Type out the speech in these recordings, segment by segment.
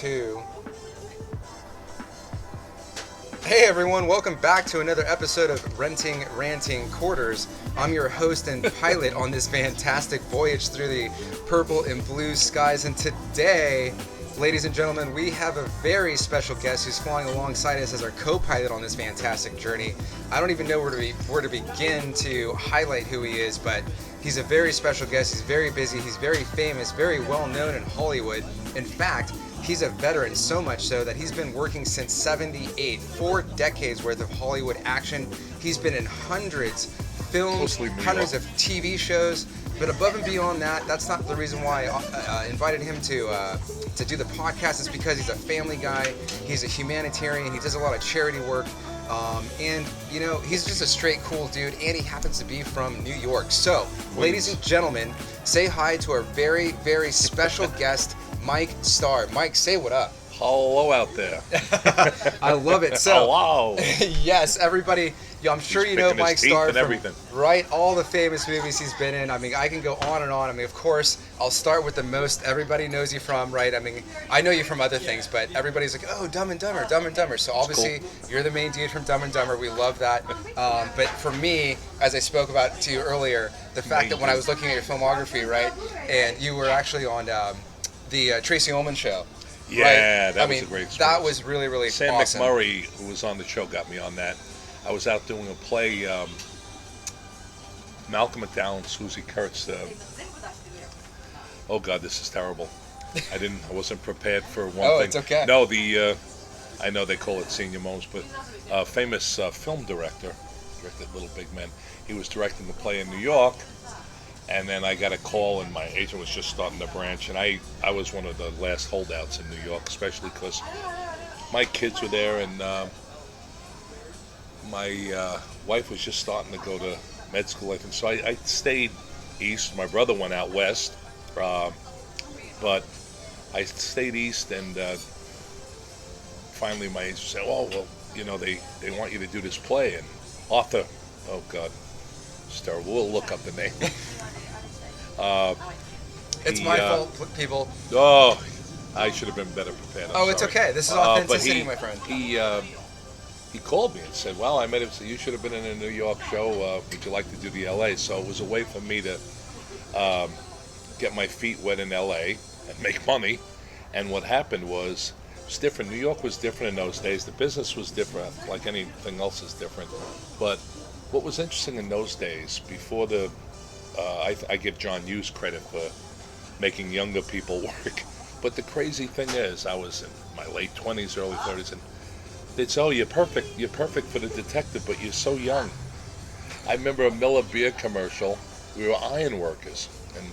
2. Hey everyone, welcome back to another episode of Ranting Quarters. I'm your host and pilot on this fantastic voyage through the purple and blue skies, and today, ladies and gentlemen, we have a very special guest who's flying alongside us as our co-pilot on this fantastic journey. I don't even know where to begin to highlight who he is, but he's a very special guest. He's very busy. He's very famous, very well known in Hollywood. In fact, he's a veteran, so much so that he's been working since '78, 4 decades worth of Hollywood action. He's been in hundreds of films, hundreds of TV shows. But above and beyond that, that's not the reason why I invited him to do the podcast. It's because he's a family guy. He's a humanitarian. He does a lot of charity work. And, you know, he's just a straight cool dude. And he happens to be from New York. So, ladies and gentlemen, say hi to our very, very special guest, Mike Starr. Mike, say what up. Hello out there. I love it. So, hello. Yes, everybody. Yeah, I'm sure you know Mike Starr from everything. Right, all the famous movies he's been in. I mean, I can go on and on. I mean, of course, I'll start with the most everybody knows you from, right? I mean, I know you from other things, but everybody's like, oh, Dumb and Dumber, Dumb and Dumber. So obviously, cool. You're the main dude from Dumb and Dumber. We love that. But for me, as I spoke about to you earlier, the fact that when I was looking at your filmography, right, and you were actually on the Tracy Ullman show. Yeah, right? that was a great experience. That was really, really Sam awesome. McMurray, who was on the show, got me on that. I was out doing a play, Malcolm McDowell and Susie Kurtz. Oh God, this is terrible. I wasn't prepared for one thing. Oh, it's okay. No, I know they call it senior moments, but famous film director, directed Little Big Men. He was directing the play in New York, and then I got a call, and my agent was just starting to branch, and I was one of the last holdouts in New York, especially because my kids were there, and my wife was just starting to go to med school, I think. So I stayed east. My brother went out west, but I stayed east, and finally my agent said, "Oh, well, you know, they want you to do this play." And Arthur, oh God, it's terrible. We'll look up the name. It's my fault, people. Oh, I should have been better prepared. I'm it's sorry. okay. This is authenticity, my friend. He called me and said, well, I met him, so you should have been in a New York show. Would you like to do the LA? So it was a way for me to get my feet wet in LA and make money. And what happened was, it was different. New York was different in those days. The business was different, like anything else is different. But what was interesting in those days, before I give John Hughes credit for making younger people work. But the crazy thing is, I was in my late 20s, early 30s, and they'd say, oh, you're perfect for the detective, but you're so young. I remember a Miller beer commercial. We were iron workers, and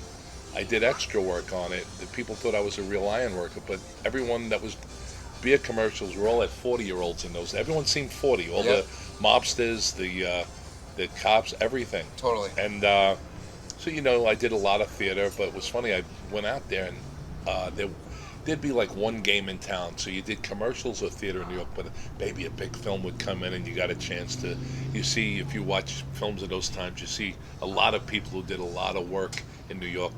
I did extra work on it. The people thought I was a real iron worker, but everyone that was beer commercials were all at 40-year-olds in those. Everyone seemed 40. All the mobsters, the cops, everything. Totally. And so, you know, I did a lot of theater, but it was funny. I went out there, and there'd be like one game in town, so you did commercials or theater in New York, but maybe a big film would come in and you got a chance to, you see, if you watch films of those times, you see a lot of people who did a lot of work in New York.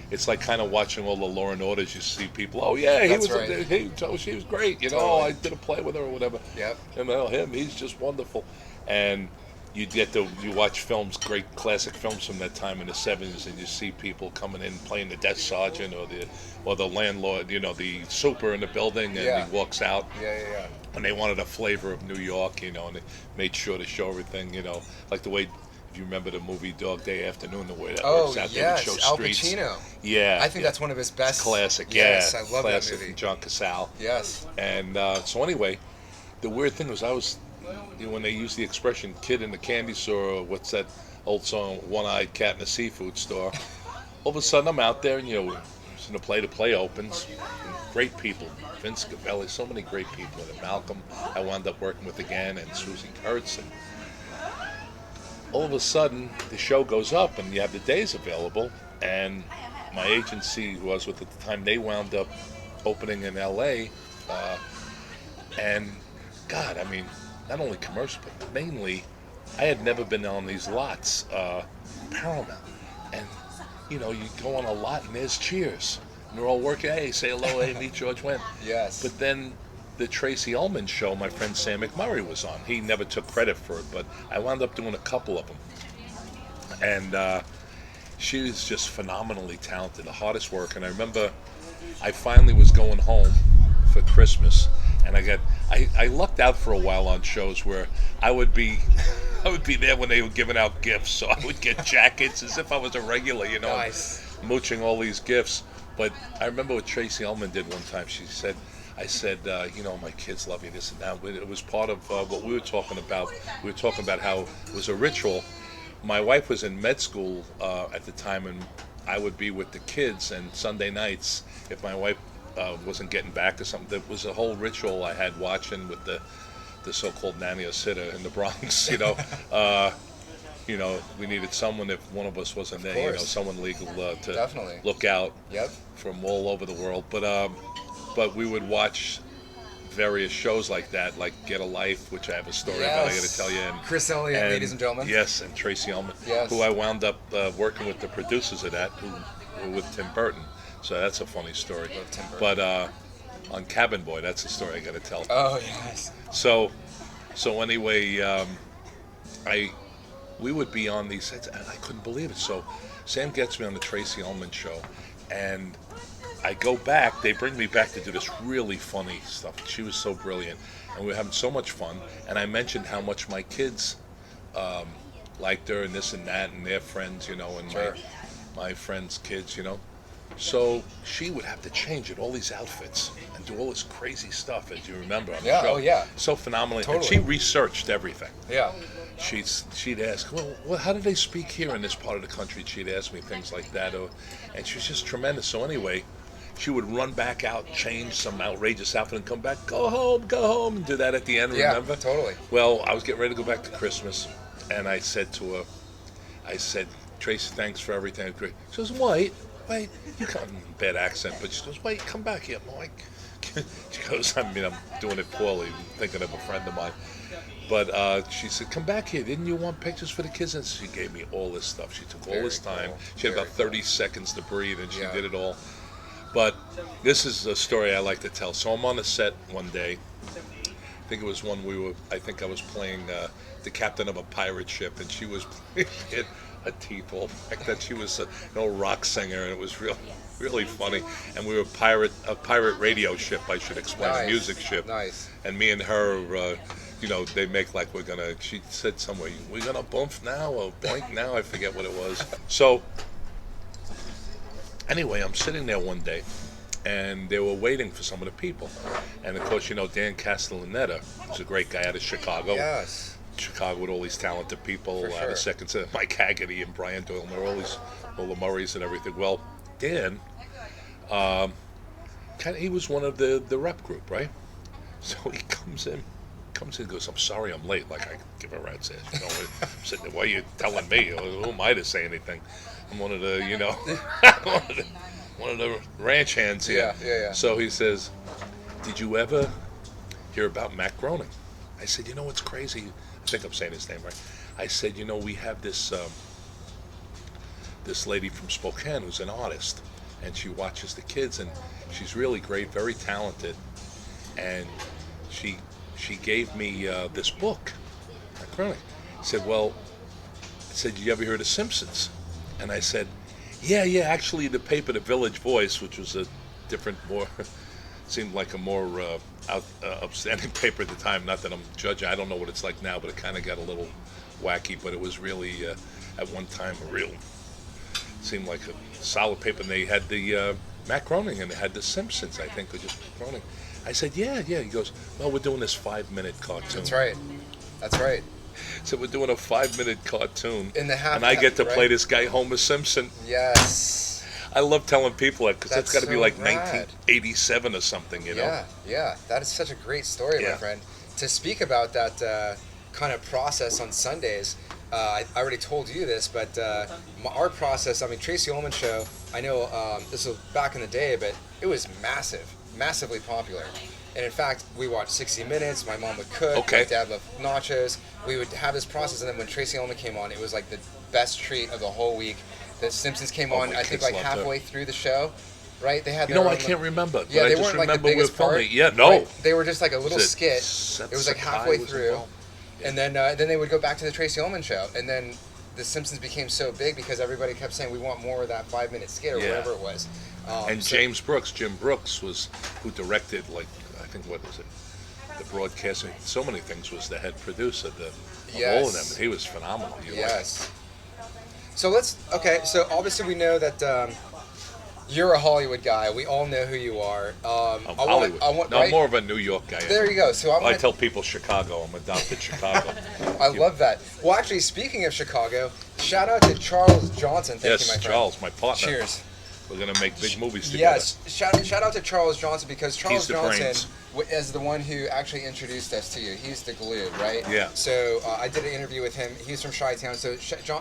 It's like kind of watching all the Law and Orders. You see people, oh yeah, she was great, you know, totally. I did a play with her or whatever. Yep. And he's just wonderful. And you watch films, great classic films from that time in the 70s, and you see people coming in playing the desk sergeant or the landlord, you know, the super in the building, and he walks out. Yeah. And they wanted a flavor of New York, you know, and they made sure to show everything, you know, like the way, if you remember the movie Dog Day Afternoon, the way that works out there to show streets. Al Pacino. Yeah. I think that's one of his best. It's classic, yes, yeah. I love classic that movie. John Casale. Yes. And so anyway, the weird thing was when they use the expression "kid in the candy store," or what's that old song, "One-eyed cat in a seafood store," all of a sudden I'm out there, and you know, in the play opens, and great people, Vince Gavelli, so many great people, and Malcolm I wound up working with again, and Susie Kurtz, and all of a sudden the show goes up, and you have the days available, and my agency was with at the time, they wound up opening in LA, and God, I mean, not only commercial, but mainly, I had never been on these lots, Paramount, and you know, you go on a lot and there's Cheers, And we're all working. Hey, say hello. Hey, meet George Wendt. Yes. But then the Tracy Ullman show, my friend Sam McMurray was on. He never took credit for it, but I wound up doing a couple of them. And she was just phenomenally talented, the hardest work. And I remember I finally was going home for Christmas, and I lucked out for a while on shows where I would be there when they were giving out gifts, so I would get jackets as if I was a regular, Nice. mooching all these gifts. But I remember what Tracy Ullman did one time. I said, my kids love you, this and that. It was part of what we were talking about. We were talking about how it was a ritual. My wife was in med school at the time, and I would be with the kids, and Sunday nights, if my wife wasn't getting back or something, there was a whole ritual I had watching with the so-called nanny or sitter in the Bronx. We needed someone if one of us wasn't there. Someone legal to Definitely look out Yep. from all over the world. But we would watch various shows like that, like Get a Life, which I have a story about I got to tell you. And Chris Elliott, ladies and gentlemen. Yes, and Tracy Ullman, Yes. who I wound up working with the producers of that, who were with Tim Burton. So that's a funny story. Love Tim Burton. But on Cabin Boy, that's the story I got to tell. Oh, yes. So anyway, we would be on these sets, and I couldn't believe it. So Sam gets me on the Tracy Ullman show, and I go back. They bring me back to do this really funny stuff. She was so brilliant, and we were having so much fun. And I mentioned how much my kids liked her and this and that, and their friends, and Sure. my friends' kids, So she would have to change all these outfits and do all this crazy stuff, as you remember on the Yeah, show. oh, yeah. So phenomenally. Totally. And she researched everything. Yeah. She'd ask, well, how do they speak here in this part of the country? She'd ask me things like that, and she was just tremendous. So anyway, she would run back out, change some outrageous outfit, and come back, go home, and do that at the end. Yeah, remember? totally. Well, I was getting ready to go back to Christmas, and I said to her, Tracy, thanks for everything. She goes, wait, you got a bad accent, but she goes, wait, come back here, Mike. She goes, I'm doing it poorly, thinking of a friend of mine. But she said, come back here. Didn't you want pictures for the kids? And she gave me all this stuff. She took all this time. Cool. She had about 30 seconds to breathe, and she did it all. But this is a story I like to tell. So I'm on a set one day. I think it was one I think I was playing the captain of a pirate ship, and she was playing a teeth-all back then. She was an old rock singer, and it was really funny. And we were a pirate radio ship, I should explain, Nice. a music ship. Nice. And me and her, they make like she said somewhere, we're gonna bump now or boink now, I forget what it was. So anyway, I'm sitting there one day, and they were waiting for some of the people. And of course, Dan Castellaneta was a great guy out of Chicago. Yes. Chicago with all these talented people, For sure. the second set, Mike Haggerty and Brian Doyle, and all the Murrays and everything. Well, Dan, he was one of the rep group, right? So he comes in and goes, I'm sorry I'm late. Like, I give a rat's ass. I'm sitting there, why are you telling me? Who am I to say anything? I'm one of the, one of the ranch hands here. Yeah. So he says, did you ever hear about Matt Groening? I said, what's crazy? I think I'm saying his name right. I said, we have this lady from Spokane who's an artist, and she watches the kids, and she's really great, very talented, and she gave me this book. Matt Groening. I said, you ever heard of Simpsons? And I said, yeah, actually the paper, the Village Voice, which was a different, seemed like a more upstanding paper at the time. Not that I'm judging, I don't know what it's like now, but it kind of got a little wacky, but it was really, at one time, seemed like a solid paper. And they had the Matt Groening, and they had the Simpsons, I think, or just Groening. I said, yeah. He goes, well, we're doing this 5-minute cartoon. That's right. So we're doing a 5-minute cartoon, In the half, and I get to right? play this guy Homer Simpson. Yes. I love telling people that because that's got to be so like rad. 1987 or something, Yeah. That is such a great story, my friend. To speak about that kind of process on Sundays, I already told you this, but our process, Tracy Ullman show, I know this was back in the day, but it was massively popular. And in fact, we watched 60 Minutes, my mom would cook, Okay. my dad loved nachos. We would have this process, and then when Tracy Ullman came on, it was like the best treat of the whole week. The Simpsons came on, my I think kids like loved her. halfway through the show, right? They had You their know, own, I can't remember. Yeah, but they I just weren't like the remember biggest part. filming. Yeah, no. Right? They were just like a little Was it skit. Seth It was like Sakai halfway was through, involved? Yeah. and then they would go back to the Tracy Ullman show, and then The Simpsons became so big because everybody kept saying we want more of that 5-minute skit or whatever it was. And Jim Brooks was who directed, like, I think, what was it? The broadcasting, so many things, was the head producer of all of them. And he was phenomenal. Yes. So so obviously we know that you're a Hollywood guy. We all know who you are. I'm Hollywood. I'm more of a New York guy. There you go. So I tell people Chicago. I'm adopted Chicago. I love that. Well, actually, speaking of Chicago, shout out to Charles Johnson. Thank you, my friend. Charles, my partner. Cheers. We're going to make big movies together. Yes. Shout out to Charles Johnson, because Charles Johnson is the one who actually introduced us to you. He's the glue, right? Yeah. So I did an interview with him. He's from Chi-Town. So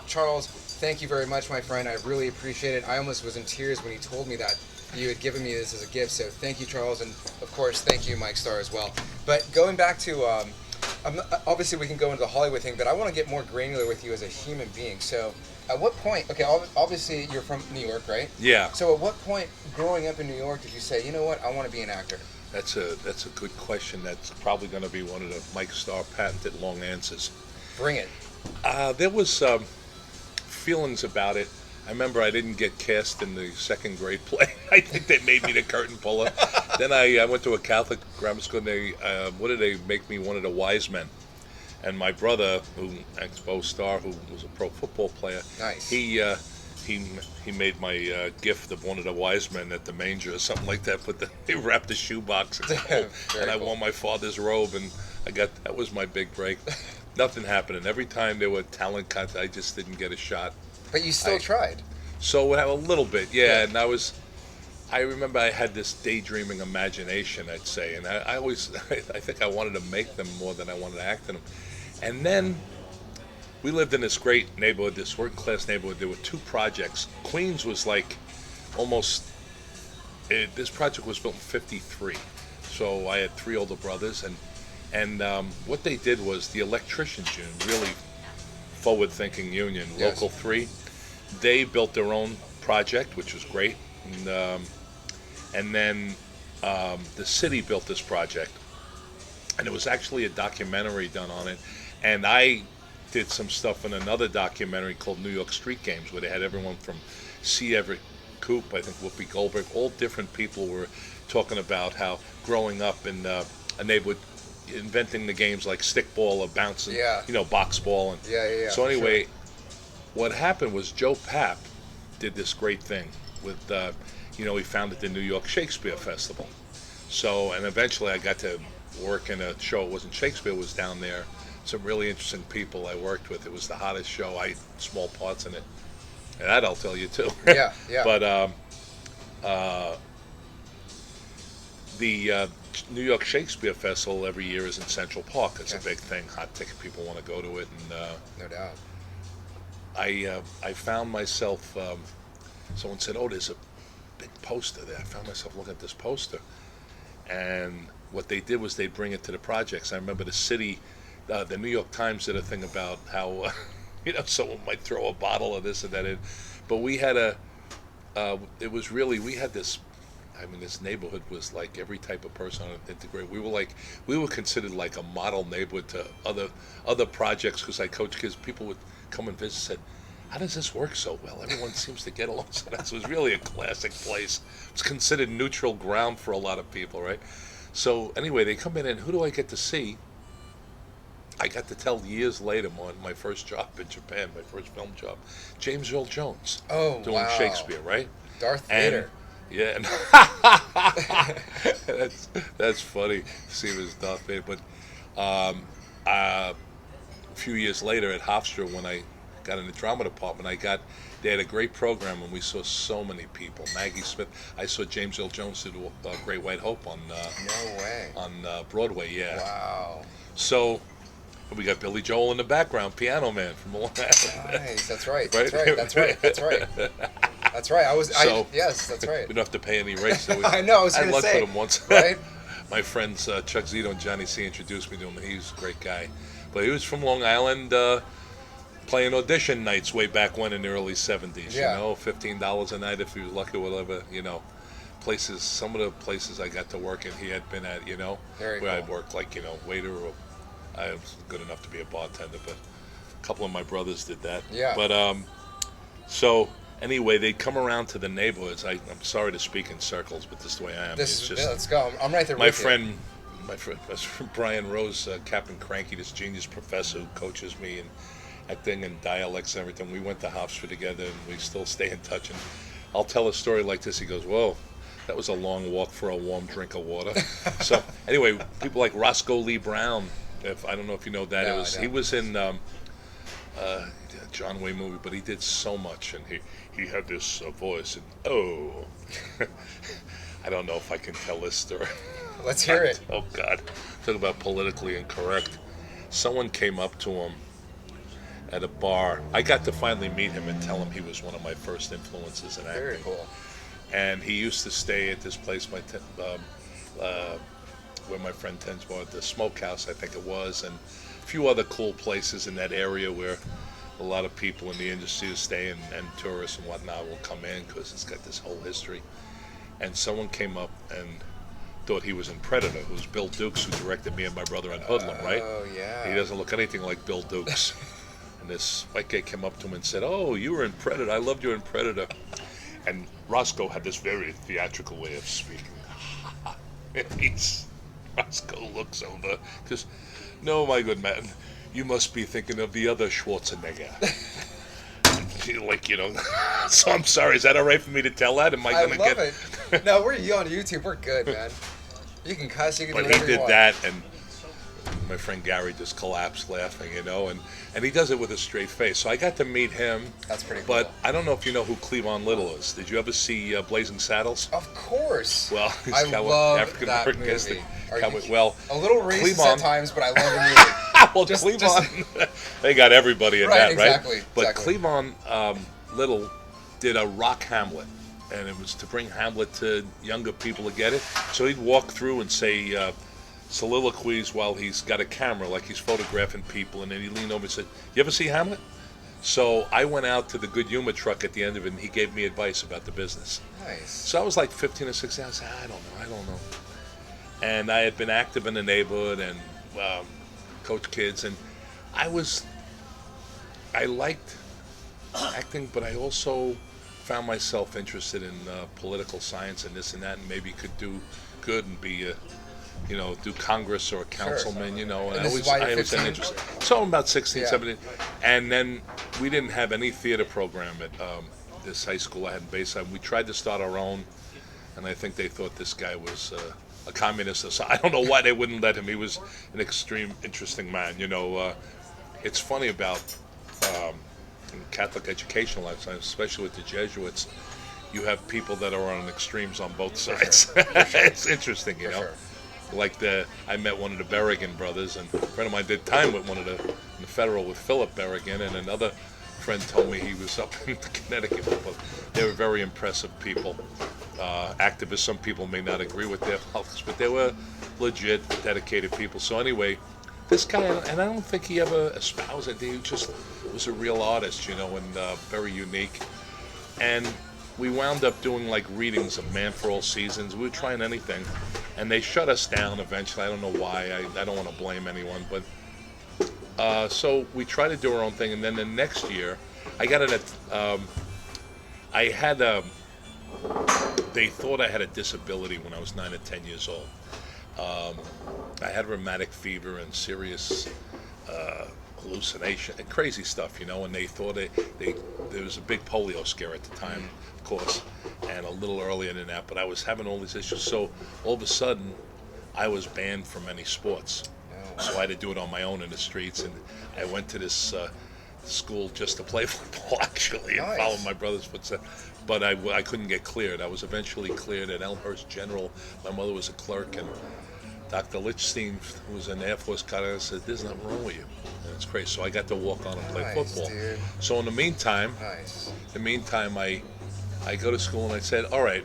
Charles, thank you very much, my friend. I really appreciate it. I almost was in tears when he told me that you had given me this as a gift. So thank you, Charles. And, of course, thank you, Mike Starr, as well. But going back to, obviously we can go into the Hollywood thing, but I want to get more granular with you as a human being. So at what point, okay, obviously you're from New York, right? Yeah. So at what point growing up in New York did you say, you know what, I want to be an actor? That's a good question. That's probably going to be one of the Mike Starr patented long answers. Bring it. There was feelings about it. I remember I didn't get cast in the second grade play. I think they made me the curtain puller. Then I went to a Catholic grammar school, and they make me one of the wise men. And my brother, Bo Starr, who was a pro football player, nice. He made my gift of one of the wise men at the manger or something like that. But they wrapped a shoebox, and I wore my father's robe, and that was my big break. Nothing happened, and every time there were talent contests, I just didn't get a shot. But you still tried. So a little bit, yeah. And I remember I had this daydreaming imagination, I'd say, and I think I wanted to make them more than I wanted to act in them. And then we lived in this great neighborhood, this working-class neighborhood. There were two projects. Queens was like this project was built in '53. So I had three older brothers, and what they did was the electricians union, really forward-thinking union, yes. Local 3, they built their own project, which was great. And then the city built this project. And it was actually a documentary done on it. And I did some stuff in another documentary called New York Street Games, where they had everyone from C. Everett Koop, I think Whoopi Goldberg, all different people were talking about how growing up in a neighborhood, inventing the games like stickball or bouncing, box ball. And yeah. So anyway, what happened was Joe Papp did this great thing with, he founded the New York Shakespeare Festival. So, and eventually I got to work in a show. It wasn't Shakespeare, it was down there. Some really interesting people I worked with. It was the hottest show. I had small parts in it. And that I'll tell you too. Yeah. But the New York Shakespeare Festival every year is in Central Park. It's a big thing. Hot ticket. People want to go to it. And no doubt. I found myself, someone said, oh, there's a big poster there. I found myself looking at this poster. And what they did was they'd bring it to the projects. I remember the city, the New York Times did a thing about how, someone might throw a bottle of this and that in. But we had we had this, this neighborhood was like every type of person on it integrated. We were considered like a model neighborhood to other projects, because I coach kids. People would come and visit and said, how does this work so well? Everyone seems to get along. So it was really a classic place. It's considered neutral ground for a lot of people, right? So anyway, they come in, and who do I get to see? I got to tell years later on my first job in Japan, my first film job, James Earl Jones. Oh, doing Shakespeare, right? Darth Vader. Yeah, that's funny. See him as Darth Vader. But a few years later at Hofstra, when I got in the drama department, they had a great program, and we saw so many people. Maggie Smith. I saw James Earl Jones do Great White Hope on no way on Broadway. Yeah. Wow. So we got Billy Joel in the background, Piano Man from Long Island. Nice. That's right. That's right. That's right. That's right. Yes, that's right. We don't have to pay any rates. So I know. I was going to say. I had lunch with him once. Right. My friends Chuck Zito and Johnny C introduced me to him. He was a great guy, but he was from Long Island. Playing audition nights way back when in the early 70s, $15 a night if you were lucky, whatever, places, some of the places I got to work in, he had been at, Very where cool. I'd worked like, waiter, or I was good enough to be a bartender, but a couple of my brothers did that. Yeah. But so anyway, they'd come around to the neighborhoods. I'm sorry to speak in circles, but this is the way I am. Let's go. I'm right there my with friend, my friend Brian Rose, Captain Cranky, this genius professor who coaches me in acting and dialects and everything. We went to Hofstra together, and we still stay in touch. And I'll tell a story like this. He goes, "Whoa, that was a long walk for a warm drink of water." So anyway, people like Roscoe Lee Brown. I don't know if you know that. No, he was in John Wayne movie, but he did so much, and he had this voice. And I don't know if I can tell this story. Let's hear it. Oh God, talk about politically incorrect. Someone came up to him at a bar. I got to finally meet him and tell him he was one of my first influences in acting. Very cool. And he used to stay at this place, where my friend Ten's bar, the Smokehouse, I think it was, and a few other cool places in that area where a lot of people in the industry stay, and tourists and whatnot will come in because it's got this whole history. And someone came up and thought he was in Predator, who was Bill Dukes, who directed me and my brother in Hoodlum, right? Oh, yeah. He doesn't look anything like Bill Dukes. And this white guy came up to him and said, "Oh, you were in Predator. I loved you in Predator." And Roscoe had this very theatrical way of speaking. Roscoe looks over, because, "No, my good man, you must be thinking of the other Schwarzenegger." So I'm sorry, is that all right for me to tell that? Am I going to get... I love it. No, we're on YouTube. We're good, man. You can cuss, you can do But he whatever you did want. that, and my friend Gary just collapsed laughing, and he does it with a straight face. So I got to meet him. That's pretty cool. But I don't know if you know who Cleavon Little is. Did you ever see Blazing Saddles? Of course. Well, he's I love African that American. movie. Well, a little racist Cleavon, at times, but I love the movie. well, Cleavon, they got everybody in that, right? Exactly. But exactly. Cleavon Little did a rock Hamlet, and it was to bring Hamlet to younger people to get it. So he'd walk through and say soliloquies while he's got a camera, like he's photographing people, and then he leaned over and said, "You ever see Hamlet?" So I went out to the Good Humor truck at the end of it, and he gave me advice about the business. Nice. So I was like 15 or 16. I said, I don't know. And I had been active in the neighborhood and coached kids, and I liked acting, but I also found myself interested in political science and this and that, and maybe could do good and be do Congress or a councilman, and And I this is why you're always had 15? interest. So I'm about 16, Yeah. 17, and then we didn't have any theater program at this high school I had in Bayside. We tried to start our own, and I think they thought this guy was a communist. So I don't know why they wouldn't let him. He was an extreme, interesting man. It's funny about in Catholic educational lifetime, especially with the Jesuits, you have people that are on extremes on both sides. For sure. It's interesting, For sure. Like I met one of the Berrigan brothers, and a friend of mine did time with one of in the Federal with Philip Berrigan, and another friend told me he was up in Connecticut. But they were very impressive people, activists. Some people may not agree with their politics, but they were legit, dedicated people. So anyway, this guy, and I don't think he ever espoused it. He just was a real artist, and very unique. And we wound up doing like readings of Man for All Seasons. We were trying anything, and they shut us down eventually. I don't know why. I don't want to blame anyone, but so we tried to do our own thing. And then the next year, I got it at. They thought I had a disability when I was 9 or 10 years old. I had rheumatic fever and serious hallucination and crazy stuff, and they thought there was a big polio scare at the time, of course, and a little earlier than that, but I was having all these issues. So all of a sudden, I was banned from any sports. So I had to do it on my own in the streets, and I went to this school just to play football, actually, and follow my brother's footsteps. But I couldn't get cleared. I was eventually cleared at Elmhurst General. My mother was a clerk, and Dr. Lichstein, who was an Air Force caddet, said, "There's nothing wrong with you." And it's crazy. So I got to walk on and play football. Dude. So in the meantime, I go to school and I said, "All right,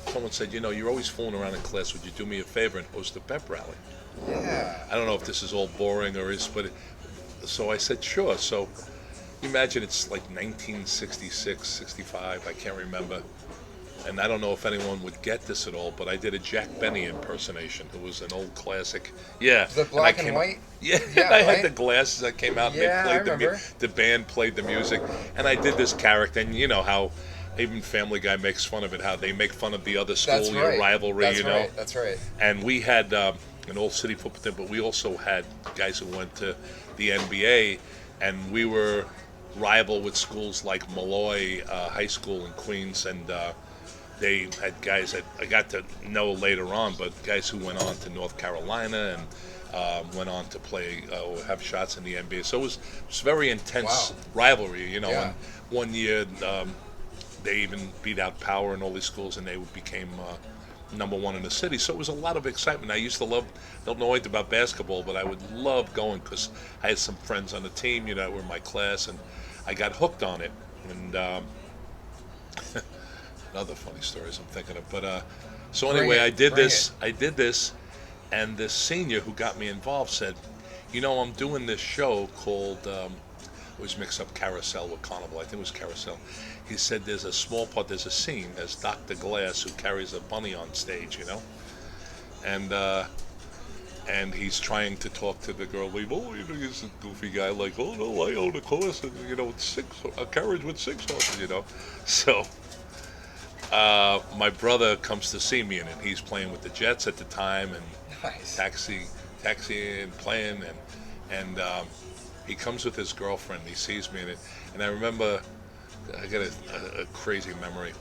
someone said, you're always fooling around in class. Would you do me a favor and host a pep rally?" Yeah. I don't know if this is all boring so I said, sure. So you imagine it's like 1966, 65, I can't remember. and I don't know if anyone would get this at all, but I did a Jack Benny impersonation, who was an old classic. Yeah. The black and white? Yeah, Yeah, I right? had the glasses that came out, and Yeah, I they played remember. the band played the music, and I did this character, and you know how even Family Guy makes fun of it, how they make fun of the other school, That's right. your rivalry, That's you know. right. That's right. And we had an old city football team, but we also had guys who went to the NBA, and we were rival with schools like Malloy High School in Queens, and they had guys that I got to know later on, but guys who went on to North Carolina and went on to play or have shots in the NBA. So it was very intense rivalry, you know. Yeah. And one year they even beat out Power and all these schools, and they became number one in the city. So it was a lot of excitement. I used to don't know anything about basketball, but I would love going because I had some friends on the team, you know, that were in my class, and I got hooked on it. And other funny stories I'm thinking of. But so anyway, I did this, and this senior who got me involved said, you know, I'm doing this show called, I always mix up Carousel with Carnival, I think it was Carousel. He said there's a small part, there's a scene, there's Dr. Glass who carries a bunny on stage, you know, and he's trying to talk to the girl, you know, he's a goofy guy, like, oh no, I own a horse, and, you know, a carriage with 6 horses, you know. So my brother comes to see me in it. He's playing with the Jets at the time, and Nice. taxiing, playing, and he comes with his girlfriend. He sees me in it, and I remember, I got a crazy memory.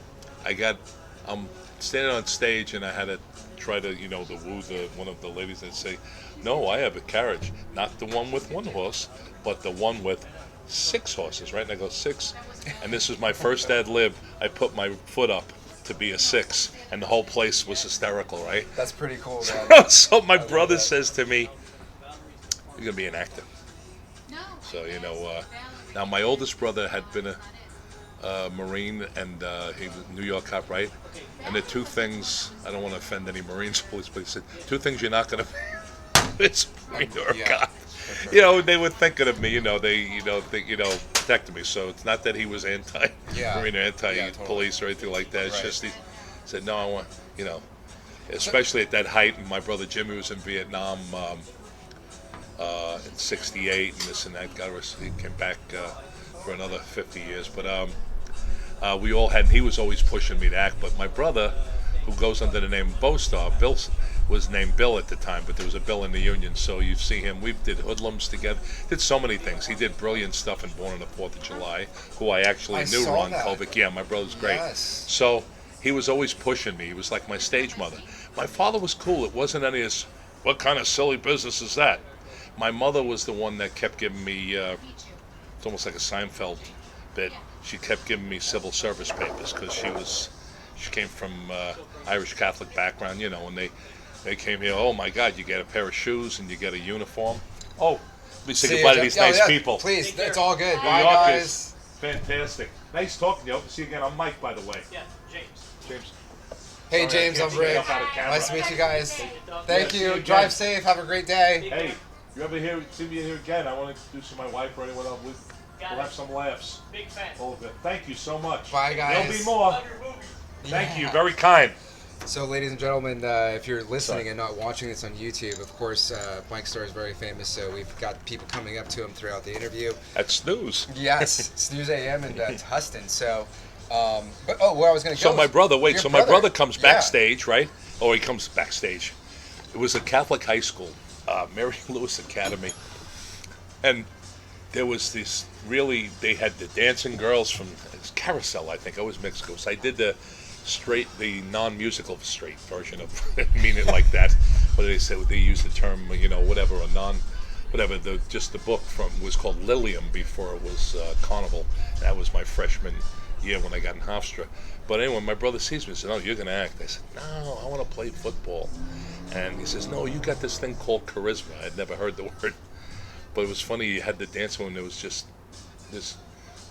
I'm standing on stage, and I had to try to, you know, to woo one of the ladies and say, no, I have a carriage, not the one with 1 horse, but the one with 6 horses, right? And I go, 6, and this is my first ad lib. I put my foot up to be a 6, and the whole place was hysterical, right? That's pretty cool, man. So my brother says to me, you're going to be an actor. So, you know, now my oldest brother had been a Marine, and he was a New York cop, right? And the 2 things, I don't want to offend any Marines, police, but he said, 2 things you're not going to it's Marine or a cop. Sure. You know, they were thinking of me, protecting me. So it's not that he was anti-Marine or anti-police or anything like that. It's just he said, no, I want, you know, especially at that height. And my brother Jimmy was in Vietnam in '68 and this and that. He came back for another 50 years. But we all had, he was always pushing me to act. But my brother, who goes under the name Bo Starr, Bill, was named Bill at the time, but there was a Bill in the Union, so you see him. We did Hoodlums together, did so many things. He did brilliant stuff in Born on the 4th of July, who I actually knew, Ron Kovic. Yeah, my brother's great. Yes. So he was always pushing me. He was like my stage mother. My father was cool. It wasn't any of this, what kind of silly business is that? My mother was the one that kept giving me, it's almost like a Seinfeld bit, she kept giving me civil service papers because she came from Irish Catholic background, you know, and they came here, oh my God, you get a pair of shoes and you get a uniform. Oh, let me say goodbye to these nice people. Please, it's all good. New Bye, York guys. is fantastic. Nice talking to you. Hope to see you again. I'm Mike, by the way. Yeah, James. Hey, Sorry, James, I I'm can't see Rick. you out of camera. Nice to meet you guys. See Thank you you. again. Drive safe. Have a great day. Hey, you ever see me here again? I want to introduce my wife or anyone else. We'll have some laughs. Big fan. All of it. Thank you so much. Bye, guys. There'll be more. Love your movie. Thank you. Very kind. So, ladies and gentlemen, if you're listening and not watching this on YouTube, of course, Mike Starr is very famous, so we've got people coming up to him throughout the interview. At Snooze. Yes, Snooze AM and Tustin. So, where I was going to go. So my brother, my brother comes Yeah. backstage, right? Oh, he comes backstage. It was a Catholic high school, Mary Louis Academy, and there was this they had the dancing girls from Carousel, I think. I always mix those. I did the non-musical straight version of mean it like that. What do they say? They use the term, whatever, just the book was called Lilium before it was Carnival. That was my freshman year when I got in Hofstra. But anyway, my brother sees me and said, "Oh, you're going to act." I said, "No, I want to play football." And he says, "No, you got this thing called charisma." I'd never heard the word. But it was funny, you had the dance when there was just this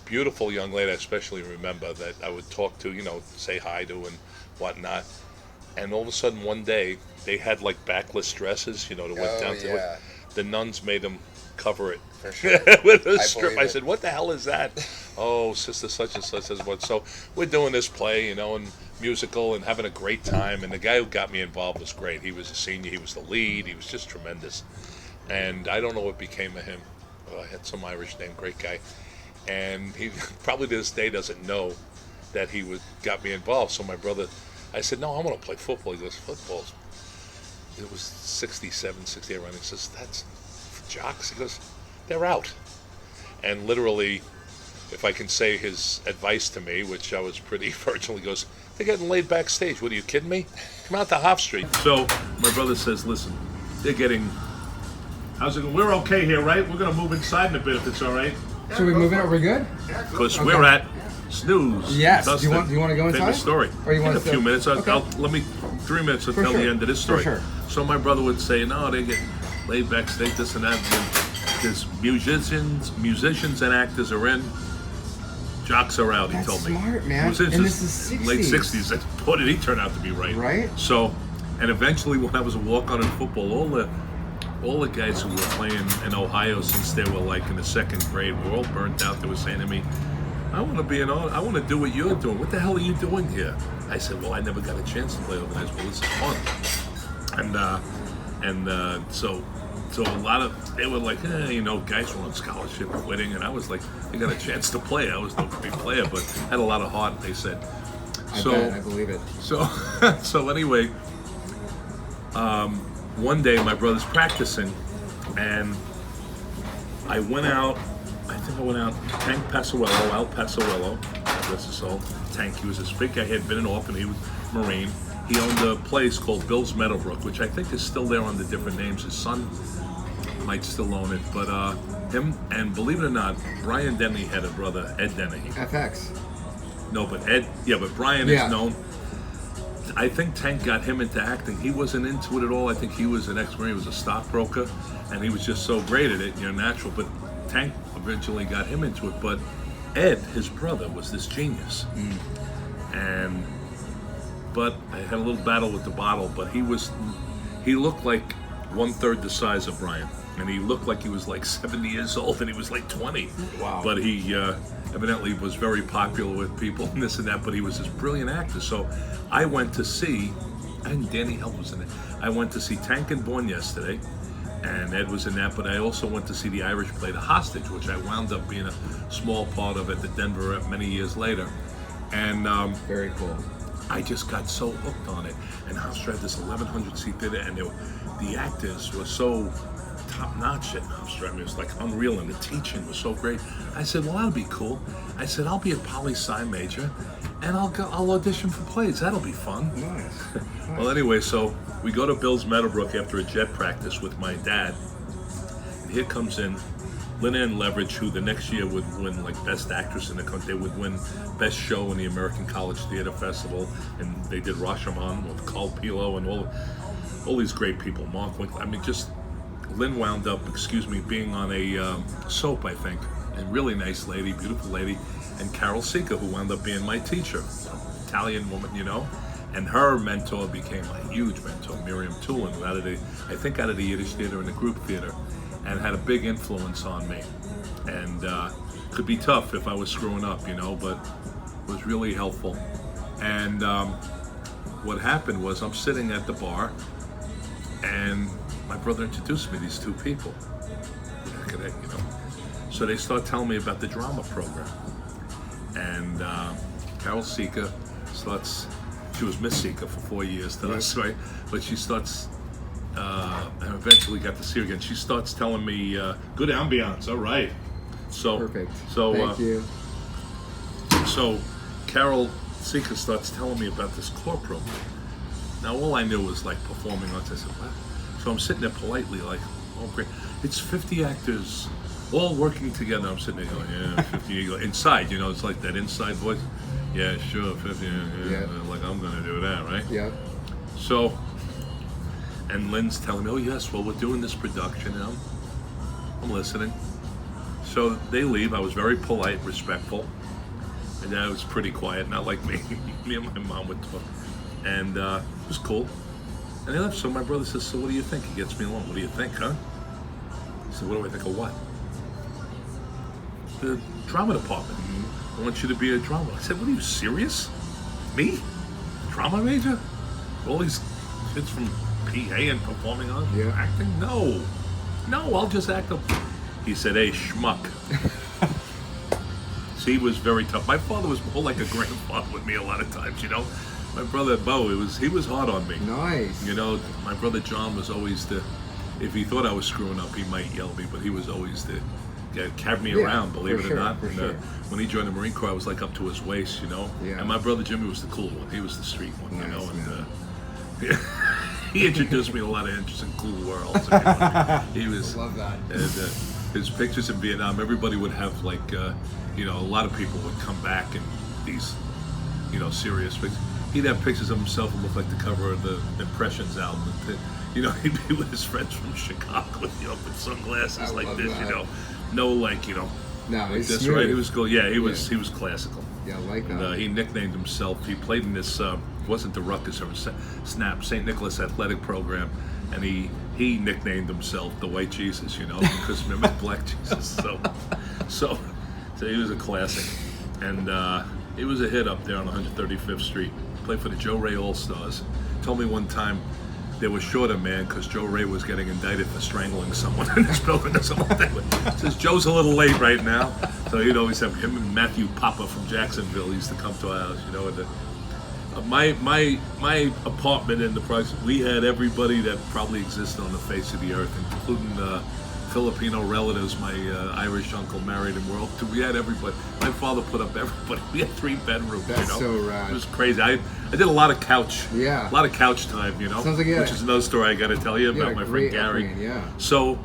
beautiful young lady I especially remember that I would talk to, say hi to and whatnot. And all of a sudden one day, they had like backless dresses, that went down to it. The nuns made them cover it. For sure. With a strip. I it. said, "What the hell is that?" "Oh, sister such and such says what." So we're doing this play, and musical and having a great time. And the guy who got me involved was great. He was a senior. He was the lead. He was just tremendous. And I don't know what became of him. I had some Irish name, great guy. And he probably to this day doesn't know that got me involved. So my brother, I said, no, I want to play football. He goes, football? It was 67, 68 around. He says, that's for jocks. He goes, they're out. And literally, if I can say his advice to me, which I was pretty virtual, he goes, they're getting laid backstage. What, are you kidding me? Come out to Hoff Street. So my brother says, listen, they're getting... How's it going? We're okay here, right? We're going to move inside in a bit if it's all right. Should we move in? Are we good? Because we're at Snooze. Yes. Dustin. Do you want to go inside? Famous story. Or you want a few minutes. Okay. Let me 3 minutes to tell sure. the end of this story. For sure. So my brother would say, no, they get laid backstage, this and that. And there's musicians and actors are in. Jocks are out, he told me. That's smart, man. And this is 60s. Late 60s. Boy, did he turn out to be right. Right. So, and eventually when I was a walk-on in football, all the guys who were playing in Ohio since they were like in the second grade were all burnt out. They were saying to me, I want to do what you're doing. What the hell are you doing here? I said, well, I never got a chance to play organized. Well, this is fun. So a lot of, they were like, guys were on scholarship quitting. And I was like, I got a chance to play. I was no great player, but had a lot of heart, they said. I bet, I believe it. So anyway, one day my brother's practicing, and I went out. Tank Passuello, Al Passuello, God rest his soul. Tank, he was this big guy. He had been an orphan. He was Marine. He owned a place called Bill's Meadowbrook, which I think is still there under different names. His son might still own it, but him, and believe it or not, Brian Denny had a brother, Ed Denny. FX. No, but Brian is known. I think Tank got him into acting. He wasn't into it at all. I think he was an ex-Marine. He was a stockbroker, and he was just so great at it, natural. But Tank eventually got him into it. But Ed, his brother, was this genius. But I had a little battle with the bottle, but he looked like 1/3 the size of Brian. And he looked like he was like 70 years old, and he was like 20. Wow. But he evidently was very popular with people and this and that, but he was this brilliant actor. So I went to see, and Danny Held was in it. I went to see Tank and Bourne yesterday, and Ed was in that, but I also went to see the Irish play The Hostage, which I wound up being a small part of at the Denver Rep many years later. And very cool. I just got so hooked on it. And Hofstra had this 1,100-seat theater, and the actors were so top-notch at Hofstra. I mean, it was like unreal, and the teaching was so great. I said, well, that'll be cool. I said, I'll be a poli-sci major, and I'll audition for plays. That'll be fun. Nice. Well, anyway, so we go to Bill's Meadowbrook after a jet practice with my dad. And here comes in Lynn Ann Leverage, who the next year would win like Best Actress in the country. They would win Best Show in the American College Theater Festival, and they did Rashomon with Carl Pilo and all these great people. Mark Winkler. I mean, just Lynn wound up, being on a soap, I think. And really nice lady, beautiful lady. And Carol Sika, who wound up being my teacher, Italian woman, And her mentor became a huge mentor, Miriam Tulin, out of the Yiddish theater and the group theater, and had a big influence on me. And could be tough if I was screwing up, but was really helpful. And what happened was I'm sitting at the bar, and my brother introduced me to these two people. So they start telling me about the drama program. And Carol Sika starts, she was Miss Sika for 4 years to us, right? But she starts, and eventually got to see her again. She starts telling me, good ambiance, all right. So, perfect. So, thank you. So Carol Sika starts telling me about this core program. Now all I knew was like performing arts. I said, what? So I'm sitting there politely like, oh great. It's 50 actors all working together. I'm sitting there going, yeah, 50. Inside, it's like that inside voice. Yeah, sure, 50. Yeah. Like I'm gonna do that, right? Yeah. So, and Lynn's telling me, oh yes, well we're doing this production, and I'm listening. So they leave. I was very polite, respectful, and I was pretty quiet, not like me. Me and my mom would talk, and it was cool. And they left. So my brother says, so what do you think? He gets me along. What do you think, huh? I said, what do I think of what? The drama department. I want you to be a drama. I said, what are you, serious? Me? drama major? All these kids from PA and performing arts, acting? No, I'll just act up. He said, hey, schmuck. See, he was very tough. My father was more like a grandfather with me a lot of times, you know. My brother Bo, he was hard on me. Nice. You know, my brother John was always if he thought I was screwing up, he might yell at me, but he was always carried me around, believe it or not. And, when he joined the Marine Corps, I was like up to his waist, you know. Yeah. And my brother Jimmy was the cool one. He was the street one, you know. And he introduced me to a lot of interesting, cool worlds. He was. I love that. And, his pictures in Vietnam, everybody would have like, you know, a lot of people would come back in these, you know, serious pictures. He'd have pictures of himself that looked like the cover of the Impressions album. You know, he'd be with his friends from Chicago, you know, with sunglasses like this, you know. No, like, you know. No, like this, right? He was cool. Yeah, he was classical. Yeah, I like that. And, he nicknamed himself. He played in this, wasn't the Ruckus or Snap, St. Nicholas Athletic Program, and he nicknamed himself the White Jesus, you know, because remember Black Jesus. So he was a classic, and he was a hit up there on 135th Street. Played for the Joe Ray All Stars. Told me one time they were short a man because Joe Ray was getting indicted for strangling someone in this building or something like that. Says Joe's a little late right now, so he'd always have him and Matthew Papa from Jacksonville used to come to our house, you know. And my apartment in the price, we had everybody that probably existed on the face of the earth, including Filipino relatives. My Irish uncle married in World II. We had everybody. My father put up everybody. We had 3 bedrooms. That's, you know? so rad. It was crazy. I did a lot of couch. Yeah. A lot of couch time, you know. Sounds like which is another story I got to tell you about my friend Gary. Upbringing, yeah. So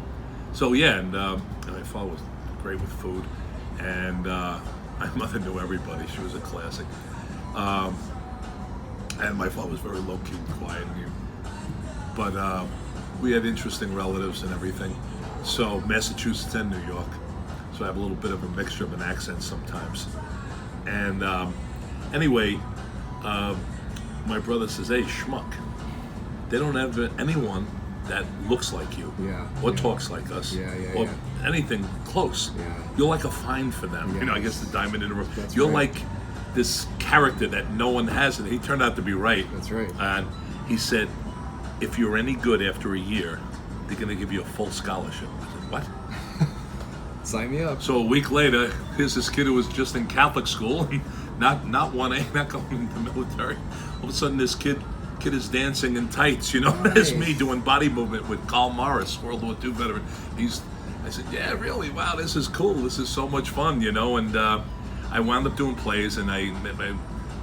yeah, and my father was great with food, and my mother knew everybody. She was a classic. And my father was very low-key and quiet. But we had interesting relatives and everything. So Massachusetts and New York. So I have a little bit of a mixture of an accent sometimes. And anyway, my brother says, hey, schmuck. They don't have anyone that looks like you or talks like us or anything close. Yeah. You're like a find for them. Yes. You know, I guess the diamond in the rough. That's You're right. like this character that no one has, and he turned out to be right. That's right. And he said, if you're any good after a year, they're going to give you a full scholarship. I said, what? Sign me up. So a week later, here's this kid who was just in Catholic school, and not 1A, not going into the military. All of a sudden, this kid is dancing in tights, you know. Nice. There's me doing body movement with Karl Morris, World War II veteran. I said, yeah, really? Wow, this is cool. This is so much fun, you know. And I wound up doing plays, and I met my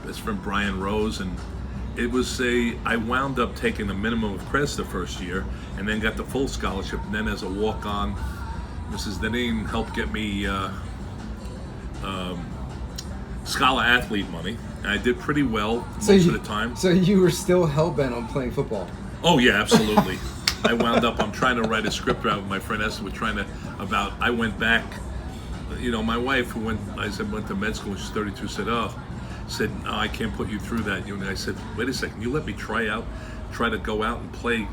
best friend Brian Rose, and I wound up taking the minimum of credits the first year, and then got the full scholarship, and then as a walk-on, Mrs. Deneen helped get me scholar athlete money, and I did pretty well most of the time. So you were still hell-bent on playing football? Oh yeah, absolutely. I wound up, I'm trying to write a script out with my friend Esther, I went back, you know, my wife who went to med school, she's 32, said, no, I can't put you through that. And I said, wait a second, you let me try to go out and play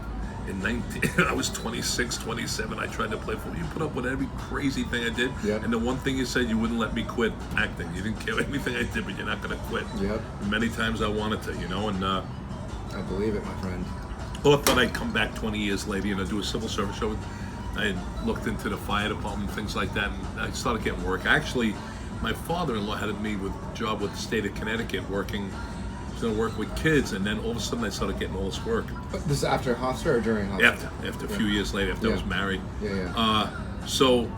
in 19, I was 26, 27, I tried to play football. You put up with every crazy thing I did, and the one thing you said, you wouldn't let me quit acting. You didn't care anything I did, but you're not going to quit. Yep. And many times I wanted to, you know, and I believe it, my friend. I thought I'd come back 20 years later, you know, do a civil service show. I looked into the fire department, things like that, and I started getting work. Actually, my father-in-law had me with a job with the state of Connecticut working. I was going to work with kids, and then all of a sudden I started getting all this work. This is after Hofstra or during Hofstra? After a few years later, after I was married. Yeah. So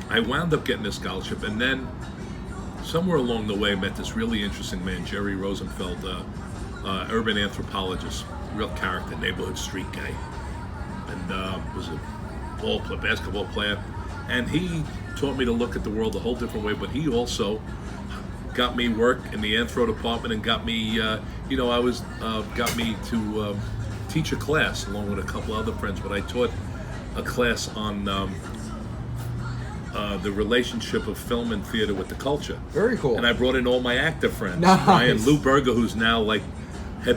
I wound up getting this scholarship, and then somewhere along the way I met this really interesting man, Jerry Rosenfeld, urban anthropologist, real character, neighborhood street guy, and was a basketball player, and he taught me to look at the world a whole different way, but he also got me work in the anthro department and got me, got me to teach a class along with a couple other friends, but I taught a class on the relationship of film and theater with the culture. Very cool. And I brought in all my actor friends. Nice. Ryan Lou Berger, who's now like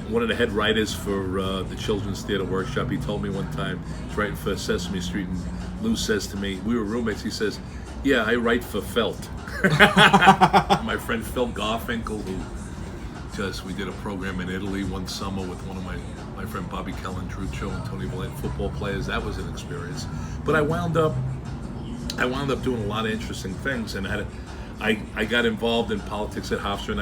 one of the head writers for the Children's Theater Workshop. He told me one time, he's writing for Sesame Street, and Lou says to me, we were roommates, he says, yeah, I write for Felt. My friend Phil Garfinkel, who because we did a program in Italy one summer with one of my friend Bobby Calendruccio and Tony Valente, football players. That was an experience. But I wound up doing a lot of interesting things, and I got involved in politics at Hofstra, and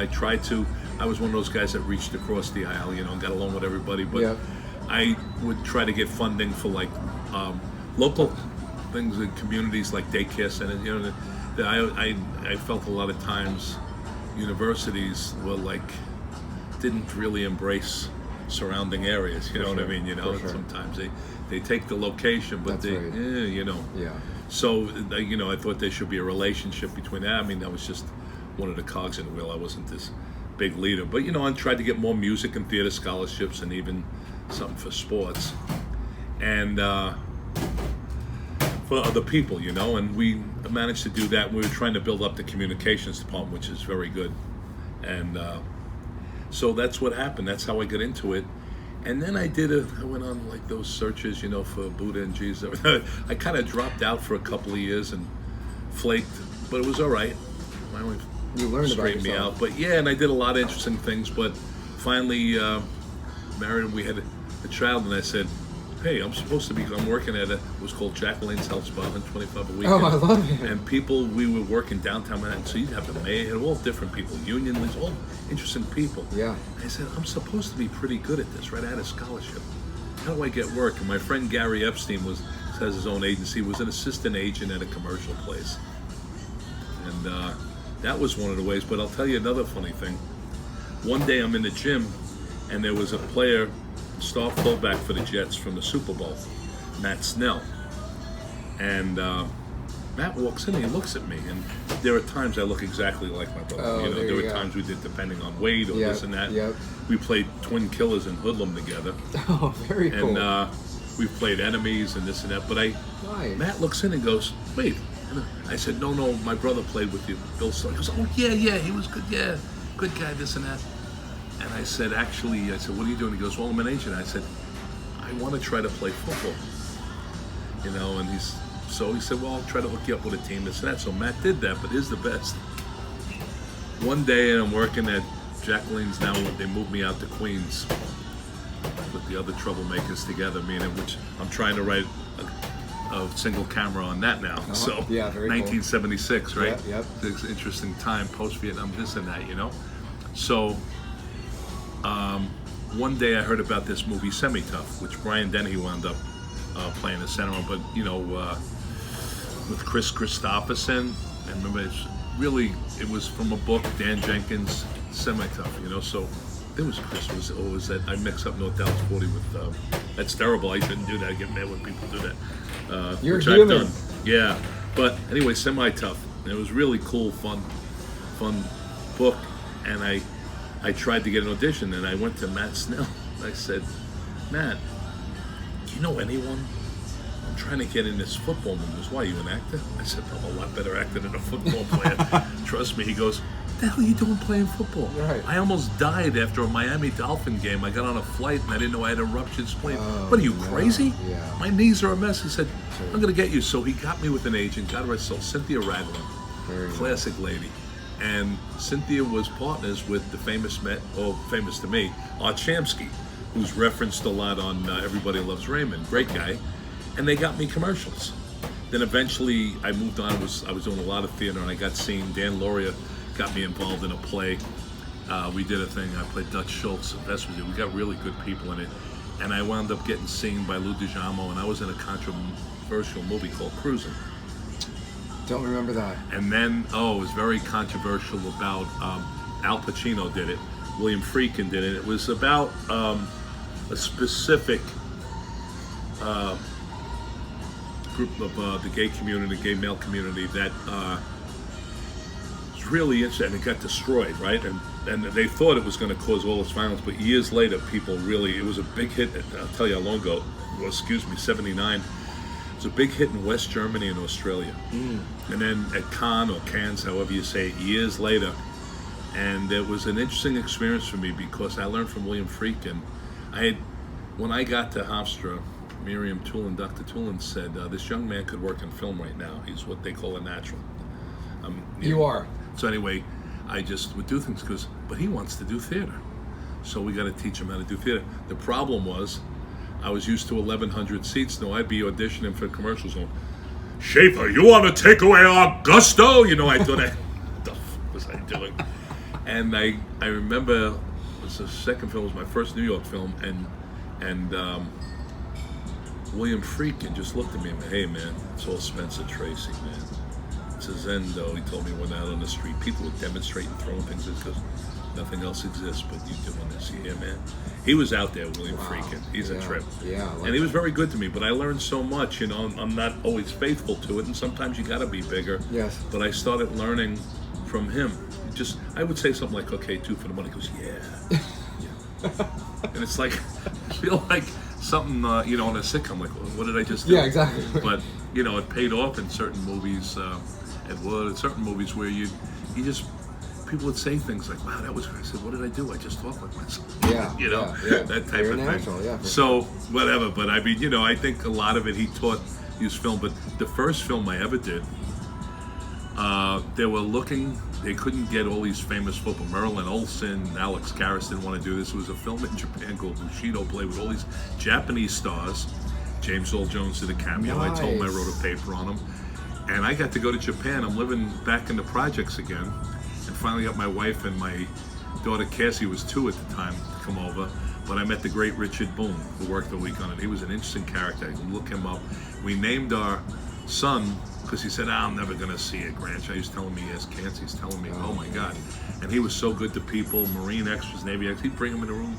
I was one of those guys that reached across the aisle, and got along with everybody, but I would try to get funding for like local things in communities like daycare centers. I felt a lot of times universities were didn't really embrace surrounding areas. You know what I mean? Sometimes they take the location, but So I thought there should be a relationship between that. I mean, that was just one of the cogs in the wheel. I wasn't this big leader, but I tried to get more music and theater scholarships and even something for sports and for other people, and we managed to do that. We were trying to build up the communications department, which is very good, and so that's what happened. That's how I got into it. And then I went on those searches, for Buddha and Jesus. I kind of dropped out for a couple of years and flaked, but it was all right. You learned about yourself. Me out, but and I did a lot of interesting things. But finally married, and we had a child, and I said, "Hey, I'm working at it was called Jacqueline's Health Spa, $125 a week." Oh, I love it. And we were working downtown Manhattan, so you'd have the mayor, all different people, union leaders, all interesting people. Yeah. I said, I'm supposed to be pretty good at this, right? I had a scholarship. How do I get work? And my friend Gary Epstein has his own agency, was an assistant agent at a commercial place. And that was one of the ways. But I'll tell you another funny thing. One day I'm in the gym, and there was a player, star fullback for the Jets from the Super Bowl, Matt Snell. And Matt walks in and he looks at me, and there are times I look exactly like my brother. Oh, there were times we did, depending on weight or this and that. Yep. We played Twin Killers and Hoodlum together. Oh, very cool. And we played Enemies and this and that. But nice. Matt looks in and goes, "Wait." And I said, No, my brother played with you, Bill Starr. He goes, "Oh, yeah, he was good, good guy, this and that." And I said, "What are you doing?" He goes, "Well, I'm an agent." I said, "I want to try to play football." And he said, "Well, I'll try to hook you up with a team, this and that." So Matt did that, but here's the best. One day, I'm working at Jacqueline's now, they moved me out to Queens with the other troublemakers together, which I'm trying to write a single camera on that now. So, yeah, very 1976, cool. right? Yep. It's an interesting time, post-Vietnam, this and that, So, one day I heard about this movie, Semi-Tough, which Brian Dennehy wound up playing the center on, but, with Chris Christopherson, and remember, it was from a book, Dan Jenkins, Semi-Tough, so it was Chris, was that, I mix up North Dallas 40 with, that's terrible, I shouldn't do that, I get mad when people do that. You're which human. I've done. Yeah, but anyway, Semi-Tough, and it was really cool, fun book, and I tried to get an audition, and I went to Matt Snell. I said, "Matt, do you know anyone? I'm trying to get in this football movie." He goes, "Why, you an actor?" I said, "I'm a lot better actor than a football player. Trust me." He goes, "What the hell are you doing playing football?" Right. I almost died after a Miami Dolphin game. I got on a flight, and I didn't know I had a ruptured spleen. Oh, What are you, no. crazy? Yeah. My knees are a mess. He said, "I'm going to get you." So he got me with an agent, got her herself, Cynthia Ragland, classic lady. And Cynthia was partners with the famous to me, Art Shamsky, who's referenced a lot on Everybody Loves Raymond, great guy. And they got me commercials. Then eventually I moved on, I was doing a lot of theater, and I got seen. Dan Lauria got me involved in a play. We did a thing, I played Dutch Schultz, we got really good people in it. And I wound up getting seen by Lou DiGiamo, and I was in a controversial movie called Cruising. Don't remember that. And then, it was very controversial about, Al Pacino did it, William Friedkin did it. It was about a specific group of the gay community, gay male community that was really interesting, and it got destroyed, right? And they thought it was going to cause all this violence, but years later, it was a big hit, I'll tell you how long ago, 79. It was a big hit in West Germany and Australia. And then at Cannes, or Cannes, however you say it, years later. And it was an interesting experience for me because I learned from William Friedkin. When I got to Hofstra, Miriam Tulin, Dr. Tulin said, this young man could work in film right now. He's what they call a natural. You are. So anyway, I just would do things but he wants to do theater. So we got to teach him how to do theater. The problem was, I was used to 1,100 seats. No, I'd be auditioning for commercials going, Schaefer, you want to take away our gusto? You know, I thought, what the fuck was I doing? And I remember, it was the second film, it was my first New York film, and William Friedkin just looked at me and went, hey man, it's all Spencer Tracy, man. It's a Zendo. He told me when out on the street, people would demonstrate and throwing things because nothing else exists but you doing this. Yeah, man. He was out there, William Friedkin. He's a trip. Yeah. And he was very good to me, but I learned so much, you know. I'm not always faithful to it, and sometimes you got to be bigger. Yes. But I started learning from him. Just, I would say something like, okay, 2 for the money. He goes, yeah. And it's like, I feel like something, you know, in a sitcom, like, what did I just do? Yeah, exactly. But, you know, it paid off in certain movies. It would, in certain movies where you just, people would say things like, wow, that was great. I said, what did I do? I just talked like myself. Yeah. You know, that type You're of natural, thing. Yeah, so, whatever. But I mean, you know, I think a lot of it he taught his film. But the first film I ever did, they couldn't get all these famous football. Marilyn Olsen, Alex Karras didn't want to do this. It was a film in Japan called Bushido Play with all these Japanese stars. James Earl Jones did a cameo. Nice. I told him, I wrote a paper on him. And I got to go to Japan. I'm living back in the projects again. And finally got my wife and my daughter Cassie, was 2 at the time, to come over. But I met the great Richard Boone, who worked a week on it. He was an interesting character. You can look him up. We named our son, because he said, I'm never going to see a grandchild. He was telling me he has cancer. He's telling me, oh my God. And he was so good to people, Marine extras, Navy extras. He'd bring them in the room,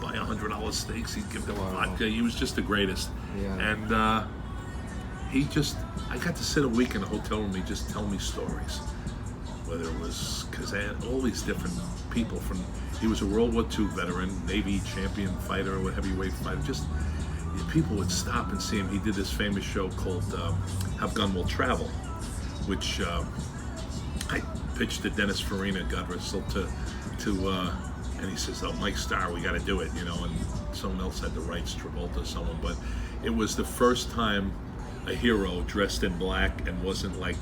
buy $100 steaks. He'd give them vodka. He was just the greatest. Yeah. And I got to sit a week in a hotel room. He'd just tell me stories. Whether it was, because I had all these different people from, he was a World War II veteran, Navy champion fighter, or heavyweight fighter. Just, people would stop and see him. He did this famous show called Have Gun Will Travel, which I pitched to Dennis Farina, God rest his soul, and he says, oh, Mike Starr, we got to do it, you know, and someone else had the rights, Travolta, someone, but it was the first time a hero dressed in black and wasn't like,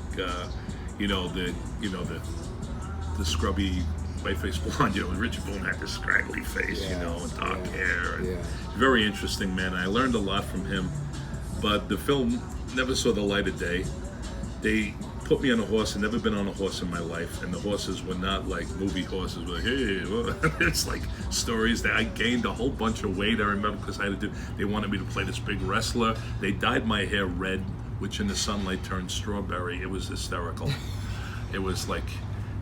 the scrubby white-faced blonde. You know, Richard Boone had this scraggly face, you know, and dark hair. And very interesting man. I learned a lot from him, but the film never saw the light of day. They put me on a horse. I'd never been on a horse in my life, and the horses were not like movie horses. Like, hey, it's like stories that I gained a whole bunch of weight. I remember because I had to do. They wanted me to play this big wrestler. They dyed my hair red, which in the sunlight turned strawberry. It was hysterical. It was like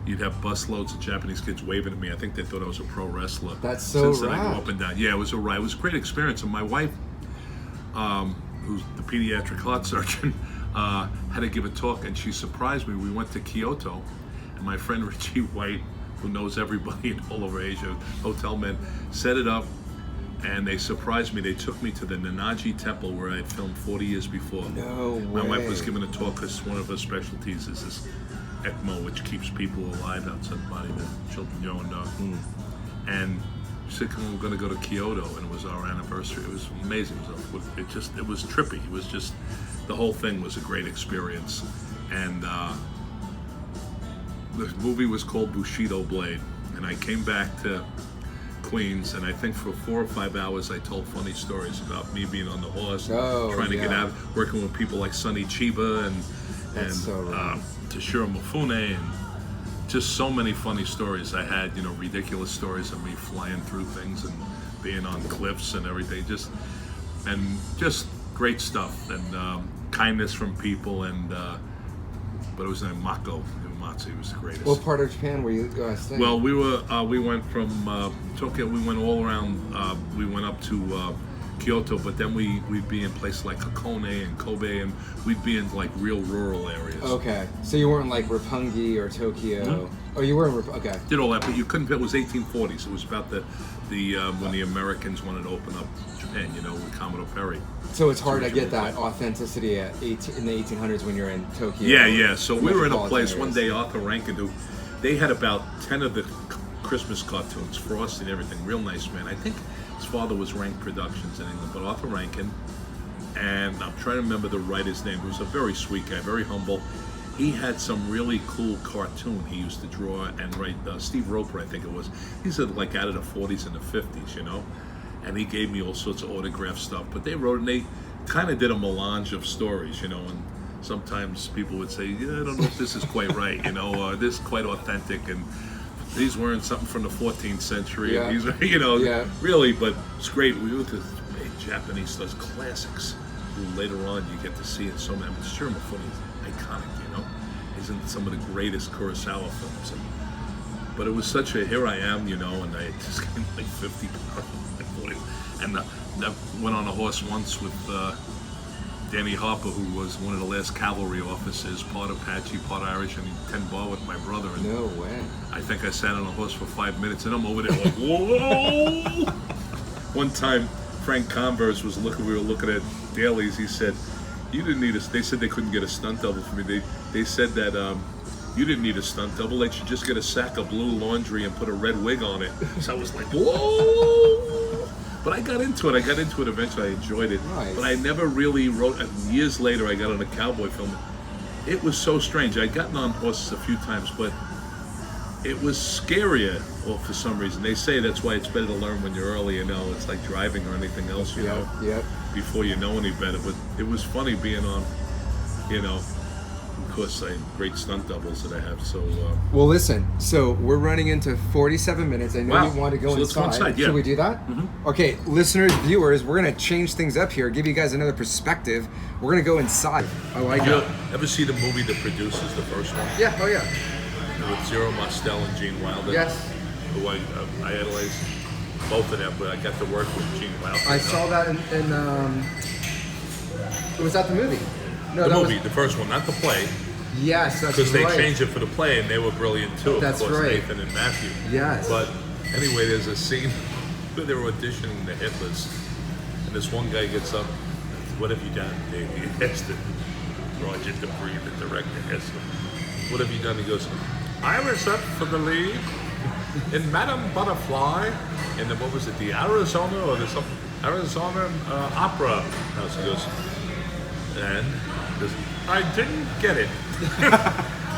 you'd have busloads of Japanese kids waving at me. I think they thought I was a pro wrestler. That's so Since then I rad. go up and down. Yeah, it was a ride. It was a great experience. And my wife, who's the pediatric heart surgeon, had to give a talk, and she surprised me. We went to Kyoto, and my friend Richie White, who knows everybody in all over Asia, hotel men, set it up, and they surprised me. They took me to the Nanaji Temple where I had filmed 40 years before. No way. My wife was giving a talk because one of her specialties is this ECMO, which keeps people alive outside the body, the children, you know, and she said, come on, we're going to go to Kyoto, and it was our anniversary. It was amazing. It was trippy. It was just, the whole thing was a great experience. And the movie was called Bushido Blade, and I came back to Queens, and I think for 4 or 5 hours I told funny stories about me being on the horse, trying to get out, working with people like Sonny Chiba and Toshiro Mifune, and just so many funny stories I had, you know, ridiculous stories of me flying through things and being on cliffs and everything, just great stuff, and kindness from people, and but it was named Mako Uematsu. He was the greatest. What part of Japan were you staying? Well, we went from Tokyo. We went all around. We went up to Kyoto, but then we'd be in places like Hakone and Kobe, and we'd be in like real rural areas. Okay, so you weren't like Roppongi or Tokyo. No. Oh, you were in okay. Did all that, but you couldn't. It was 1840s. It was about the when the Americans wanted to open up Japan. You know, with Commodore Perry. So it's hard to get that authenticity in the 1800s when you're in Tokyo. Yeah. So we were in a place areas. one day. Arthur Rankin, who they had about 10 of the Christmas cartoons, Frosty and everything. Real nice man. I think his father was Rank Productions in England, but Arthur Rankin, and I'm trying to remember the writer's name. He was a very sweet guy, very humble. he had some really cool cartoon he used to draw and write. Steve Roper, I think it was. These are like out of the 40s and the 50s, you know. And he gave me all sorts of autograph stuff. But they wrote, and they kind of did a melange of stories, you know. And sometimes people would say, yeah, I don't know if this is quite right, you know, or this is quite authentic. And he's wearing something from the 14th century. Yeah. And he's, you know, Yeah. really. But it's great. We look at Japanese those classics. Who later on you get to see in so many. I mean, Shiromafune is iconic, you know. He's in some of the greatest Kurosawa films. But it was such a, here I am, you know, and I just gained like 50 pounds. And I went on a horse once with Danny Harper, who was one of the last cavalry officers, part Apache, part Irish, and he 10 bar with my brother. And No way. I think I sat on a horse for 5 minutes, and I'm over there like, whoa! One time, Frank Converse was we were looking at dailies. He said, "You didn't need they said they couldn't get a stunt double for me. They said that you didn't need a stunt double. They should just get a sack of blue laundry and put a red wig on it." So I was like, whoa! But I got into it. Eventually. I enjoyed it. Nice. But I never really wrote. Years later, I got on a cowboy film. It was so strange. I'd gotten on horses a few times, but it was scarier, well, for some reason. They say that's why it's better to learn when you're early, you know. It's like driving or anything else, you know, before you know any better. But it was funny being on, you know, of course, great stunt doubles that I have. So, Well, listen. So we're running into 47 minutes. I know Wow. you want to go So let's inside. go inside, yeah. Should we do that? Mm-hmm. Okay, listeners, viewers, we're gonna change things up here. Give you guys another perspective. We're gonna go inside. I like you it. ever see the movie that produces the first one? Yeah. Oh yeah. With Zero Mostel and Gene Wilder? Yes. Who I idolize both of them, but I got to work with Gene Wilder. I saw that in was that the movie? No, The that movie, was, the first one, not the play. yes, that's Because right. they changed it for the play, and they were brilliant too. That's of course, right. Nathan and Matthew. Yes. But anyway, there's a scene where they were auditioning the Hitlers, and this one guy gets up. "What have you done, Dave?" He asked him. Roger Dupree, the director, asked him, "What have you done?" He goes, "I was up for the lead in Madame Butterfly, and then what was it, the Arizona or the something Arizona Opera House." He goes, and he goes, "I didn't get it."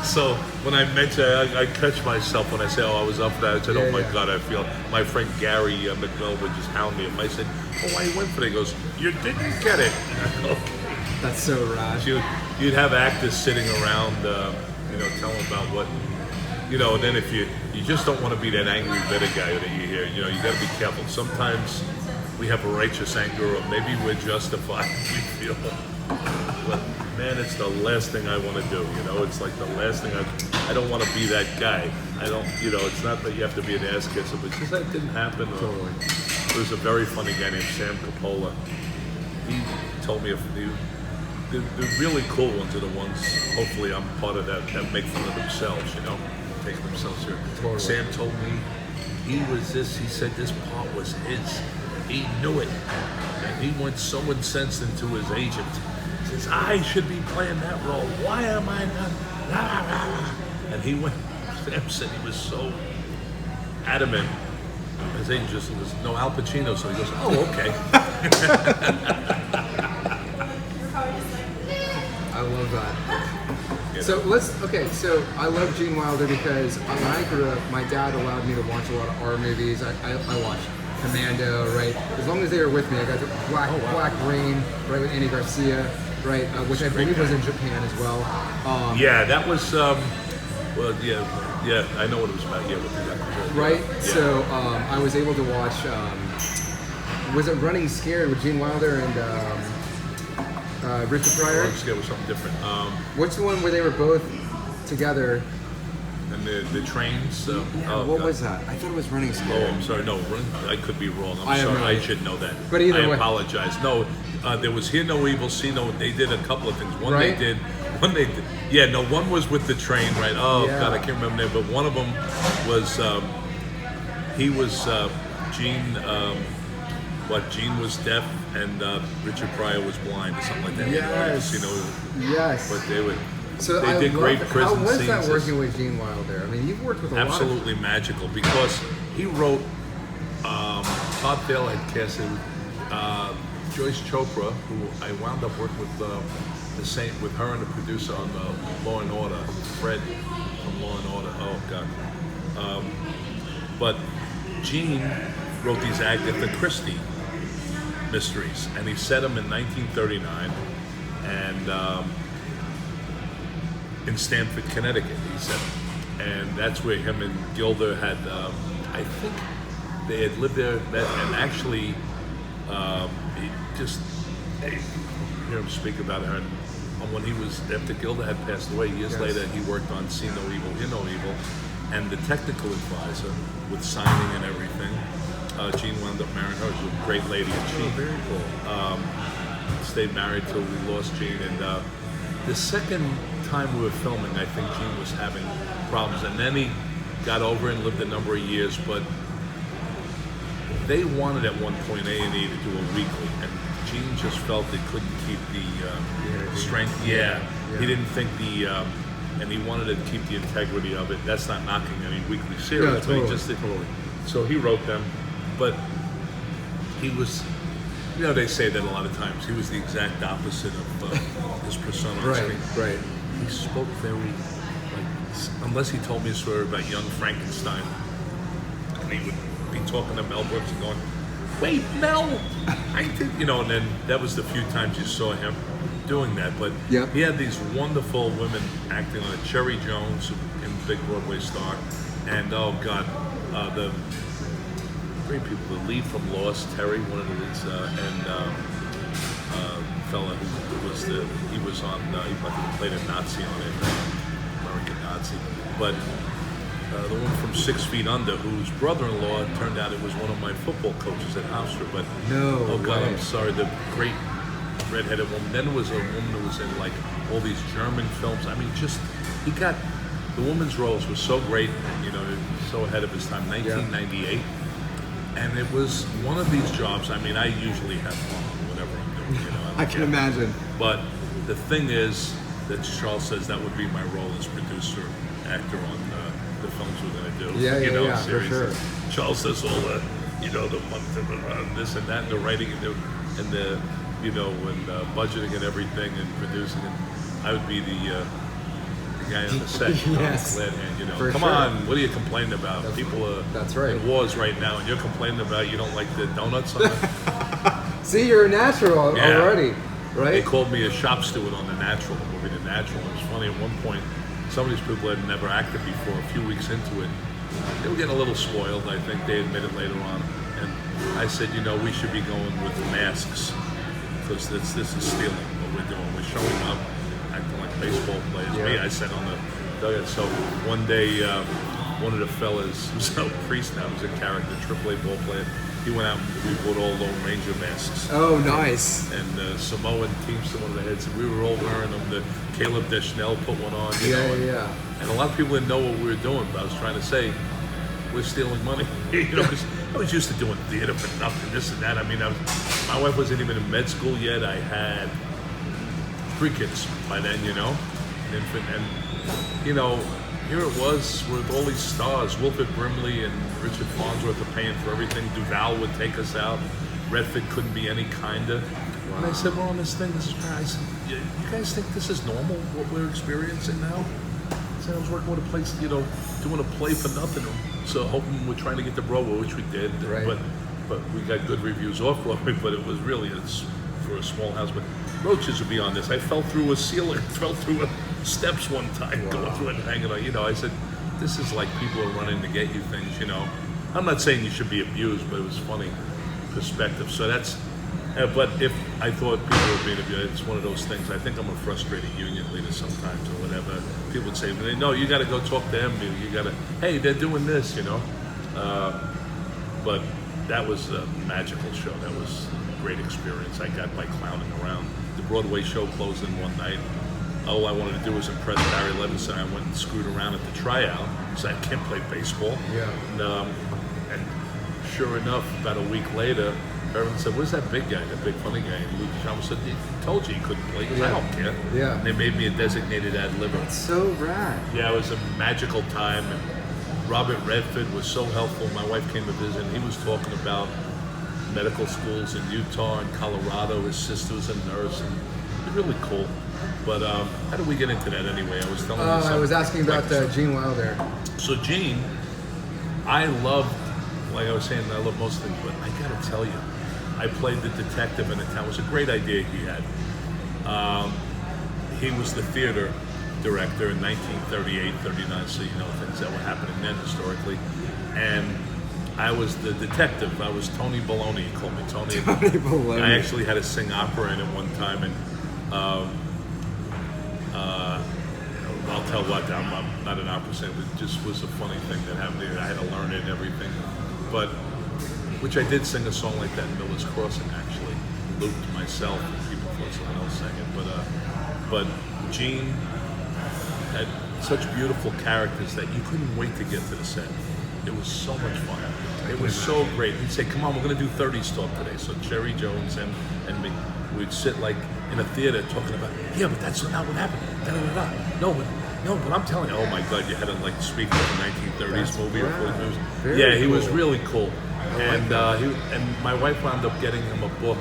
So when I mention, I catch myself when I say, "Oh, I was up for that." I said, "Oh my God, I feel." My friend Gary McMill would just hound me. If I said, "Oh, I went for that," he goes, "You didn't get it." I go, That's so rad. You'd have actors sitting around, you know, telling about what, you know, and then if you just don't want to be that angry, bitter guy that you hear, you know, you got to be careful. Sometimes we have a righteous anger, or maybe we're justified, we feel. But man, it's the last thing I want to do, you know, it's like the last thing I don't want to be that guy. I don't, you know, it's not that you have to be an ass kisser, but just that didn't happen. Totally. There's a very funny guy named Sam Coppola. He told me the really cool ones are the ones, hopefully I'm part of that make fun of themselves, you know, take themselves here. Totally. Sam told me he said this part was his. He knew it. And he went so incensed into his agent. He says, "I should be playing that role. Why am I not?" Rah, rah, rah. And he went, Sam said he was so adamant. His agent just was, "No, Al Pacino." So he goes, "Oh, okay." I love that. You So know. so I love Gene Wilder because when I grew up, my dad allowed me to watch a lot of horror movies. I watched Commando, right? As long as they were with me, I got to Black Rain, right, with Andy Garcia, right, which I believe was in Japan as well. Yeah, that was, well, yeah, I know what it was about, yeah, with the Right? Yeah. So I was able to watch, was it Running Scared with Gene Wilder and Richard Pryor? Running Scared was something different. What's the one where they were both together? And the trains. What was that? I thought it was Running Oh, Scared. I'm sorry. No, I could be wrong. I I'm have sorry. no I idea. should know that. But either I way. apologize. No, there was Hear No Evil, See No. They did a couple of things. One Right? they did. Yeah, no. One was with the train, right? Oh Yeah. God, I can't remember the name. But one of them was he was Gene. Gene was deaf and Richard Pryor was blind or something like that. Yes. You know, Yes. but they would. So They I did love great How prison was that scenes. working with Gene Wilder? I mean, you've worked with a lot of... Absolutely magical because he wrote Todd Dale had casted Joyce Chopra, who I wound up working with with her and the producer on Law and Order, Fred from Law and Order. Oh God. But Gene wrote these Agatha Christie mysteries, and he set them in 1939, and in Stamford, Connecticut, he set them. And that's where him and Gilda had, I think they had lived there, and actually, he just, hear him speak about her. And when he was, after Gilda had passed away, years later, he worked on See No Evil, Hear No Evil, and the technical advisor with signing and everything. Gene wound up marrying her. She was a great lady, and she very cool. Stayed married till we lost Gene. And the second time we were filming, I think Gene was having problems, and then he got over and lived a number of years. But they wanted at one point A&E to do a weekly, and Gene just felt they couldn't keep the strength. Yeah, he didn't think and he wanted to keep the integrity of it. That's not knocking any weekly series, Yeah, but totally, he just did. totally. So he wrote them, but he was, they say that a lot of times, he was the exact opposite of his persona on screen. Right. He spoke very, unless he told me a story about young Frankenstein, and he would be talking to Mel Brooks and going, "Wait, Mel, I did," and then that was the few times you saw him doing that. But he had these wonderful women acting on it. Cherry Jones, in big Broadway star, and oh God, the great people. The lead from Lost, Terry, one of the leads, and fella who was he was on, he played a Nazi on it, American Nazi. But the one from 6 Feet Under, whose brother-in-law turned out it was one of my football coaches at Hofstra. But oh God, I'm sorry, the great redheaded woman. Then there was a woman who was in like all these German films. I mean, just he got the woman's roles were so great, and so ahead of his time. 1998, and it was one of these jobs. I mean, I usually have fun whatever I'm doing. I can imagine. But the thing is that Charles says that would be my role as producer, actor on the films we're going to do. Yeah, series. for sure. Charles does all the, the month and this and that, and the writing and the budgeting and everything and producing. And I would be the guy on the set. Yes. Glad hand, For come sure. on, what are you complaining about? People are That's right. in wars right now, and you're complaining about you don't like the donuts on it? See, you're a natural already, right? They called me a shop steward on The Natural, the movie The Natural. It was funny, at one point, some of these people had never acted before. A few weeks into it, they were getting a little spoiled. I think they admitted later on. And I said, we should be going with masks, because this is stealing what we're doing. We're showing up, acting like baseball players. Me, I said on the dugout. So one day, one of the fellas, who's a priest now, who's a character, AAA ball player, he went out and we bought all Lone Ranger masks. Oh, nice. And Samoan Teamster, one of the heads, and we were all wearing them. The Caleb Deschanel put one on. And a lot of people didn't know what we were doing, but I was trying to say, we're stealing money. Because I was used to doing theater for nothing, this and that. I mean, my wife wasn't even in med school yet. I had 3 kids by then, an infant. And, here it was with all these stars. Wilford Brimley and Richard Farnsworth are paying for everything. Duval would take us out. Redford couldn't be any kinder. Wow. And I said, we're on this thing. This is I said, you guys think this is normal, what we're experiencing now? I said, I was working with a place, doing a play for nothing. So hoping we're trying to get to Broadway, which we did. Right. But we got good reviews off Broadway, but it was really for a small house. But roaches would be on this. I fell through a ceiling, fell through steps one time, going through it and hanging on. I said, this is like people are running to get you things, I'm not saying you should be abused, but it was funny perspective. So that's, but if I thought people were being abused, it's one of those things. I think I'm a frustrated union leader sometimes or whatever. People would say, no, you got to go talk to them. You got to, hey, they're doing this, But that was a magical show. That was a great experience I got by clowning around. The Broadway show closed in one night. All I wanted to do was impress Barry Levinson. I went and screwed around at the tryout, so I can't play baseball. And sure enough, about a week later, everyone said, "Where's that big guy, that big funny guy?" And Luke Chalmers said, "He told you he couldn't play." I don't care. And they made me a designated ad-libber. It's so rad. Yeah, it was a magical time. And Robert Redford was so helpful. My wife came to visit, and he was talking about medical schools in Utah and Colorado. His sister was a nurse, and it was really cool. But how did we get into that anyway? I was telling you something. I was asking about Gene Wilder. So Gene, I love, like I was saying, I love most things, but I gotta tell you, I played the detective in a town. It was a great idea he had. He was the theater director in 1938, 39, so you know things that were happening then historically. And I was the detective. I was Tony Baloney. He called me Tony. Tony Baloney. I actually had to sing opera in it one time, and I'll tell what, I'm not an opera singer, but it just was a funny thing that happened here. I had to learn it and everything. But, which I did sing a song like that in Miller's Crossing, actually. Looped myself, and people thought someone else sang it. But Gene had such beautiful characters that you couldn't wait to get to the set. It was so much fun. It was so great. He'd say, come on, we're going to do 30s talk today. So Cherry Jones and me, we'd sit like in a theater talking about, yeah, but that's not what happened. Da, da, da, da. No, but I'm telling you, oh my God, you had to like speak like a 1930s movie or 40s movie. Yeah, he was really cool. And and my wife wound up getting him a book,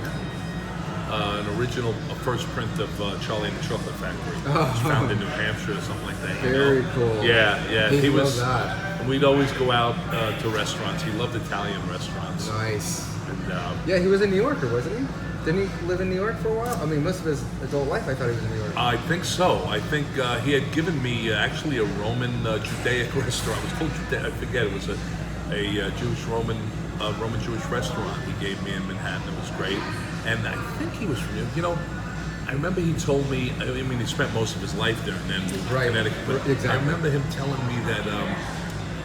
a first print of Charlie and the Chocolate Factory. It was found in New Hampshire or something like that. Very cool. Yeah. He was. that. We'd always go out to restaurants. He loved Italian restaurants. Nice. And, yeah, he was a New Yorker, wasn't he? Didn't he live in New York for a while? I mean, most of his adult life, I thought he was in New York. I think so. I think he had given me actually a Roman Judaic restaurant. It was called Judaic. I forget. It was a Jewish Roman Jewish restaurant he gave me in Manhattan. It was great. And I think he was from, I remember he told me, I mean, he spent most of his life there and then moved to Connecticut. But exactly. I remember him telling me that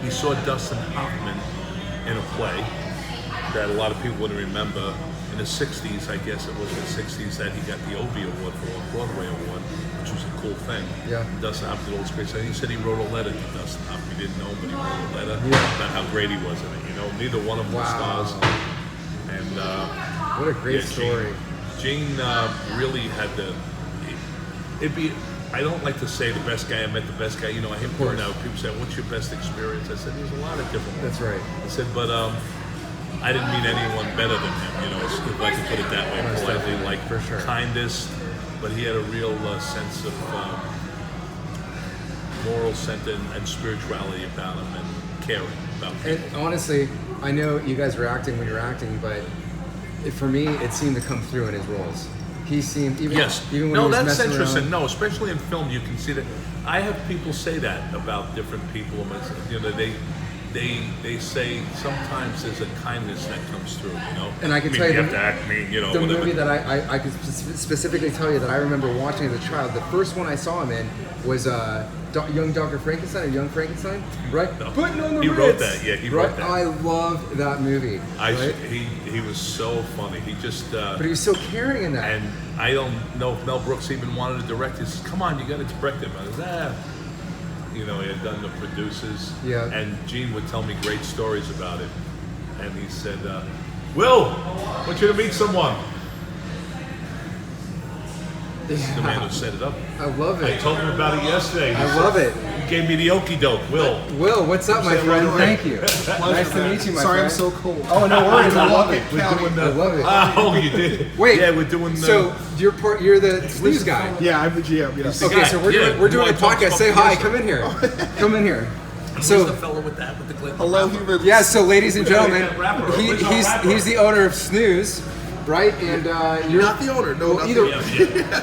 he saw Dustin Hoffman in a play that a lot of people wouldn't remember. In the 60s, I guess it was in the 60s that he got the Obie Award for a Broadway award, which was a cool thing. Yeah. Dustin Hoffman did all this great stuff. He said he wrote a letter to Dustin Hoffman. He didn't know him, but he wrote a letter about how great he was in it. Neither one of them were stars. And what a great story. Gene really had I don't like to say the best guy I met, the best guy. I hear people say, what's your best experience? I said, there's a lot of different ones. That's right. I said, but I didn't meet anyone better than him, if I can put it that way, politely, like for sure. Kindest, but he had a real sense of moral sense and spirituality about him and caring about people. And honestly, I know you guys were acting when you were acting, but for me, it seemed to come through in his roles. He seemed, even when he was that's messing interesting. around. No, especially in film, you can see that. I have people say that about different people. They say sometimes there's a kindness that comes through, And I can tell you, you have to act mean, the whatever. movie that I could specifically tell you that I remember watching as a child, the first one I saw him in was Young Dr. Frankenstein, or Young Frankenstein, right? No. Putting on the He Ritz, wrote that, yeah, he wrote that. I loved that movie. Right? He was so funny. He just... but he was so caring in that. And I don't know if Mel Brooks even wanted to direct. He says, come on, you got to direct him. I was, he had done the producers. Yeah. And Gene would tell me great stories about it. And he said, Will, I want you to meet someone. This is the man who set it up. I love it. I told him about it yesterday. I love it. He gave me the okie doke. Will, what's up, my friend? Thank you. Nice to meet you, my friend. Sorry, I'm so cold. Oh, no worries. I love it. I love it. Oh, you did. Wait. Yeah, we're doing. So you're the snooze guy. Yeah, I'm the GM. Yes. Okay, so we're doing a podcast. Say hi. Come in here. Come in here. So the fellow with the clip. Hello, humans. Yeah. So, ladies and gentlemen, he's the owner of Snooze. Right, and you're not the owner. No, either.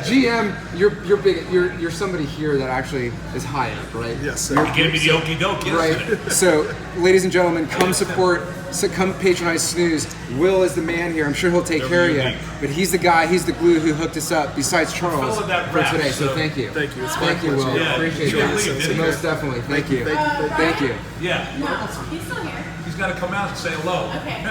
GM, you're big. You're somebody here that actually is high up, right? Yes, sir. You gave me the okie doke yesterday. Right. So, ladies and gentlemen, come support. So come patronize Snooze. Will is the man here. I'm sure he'll take care of you. But he's the guy. He's the glue who hooked us up. Besides Charles for today. So thank you. Thank you. Thank you, Will. Yeah, Appreciate that. Most definitely. Thank you. Thank you. Yeah. No, he's still here. He's got to come out and say hello. Okay.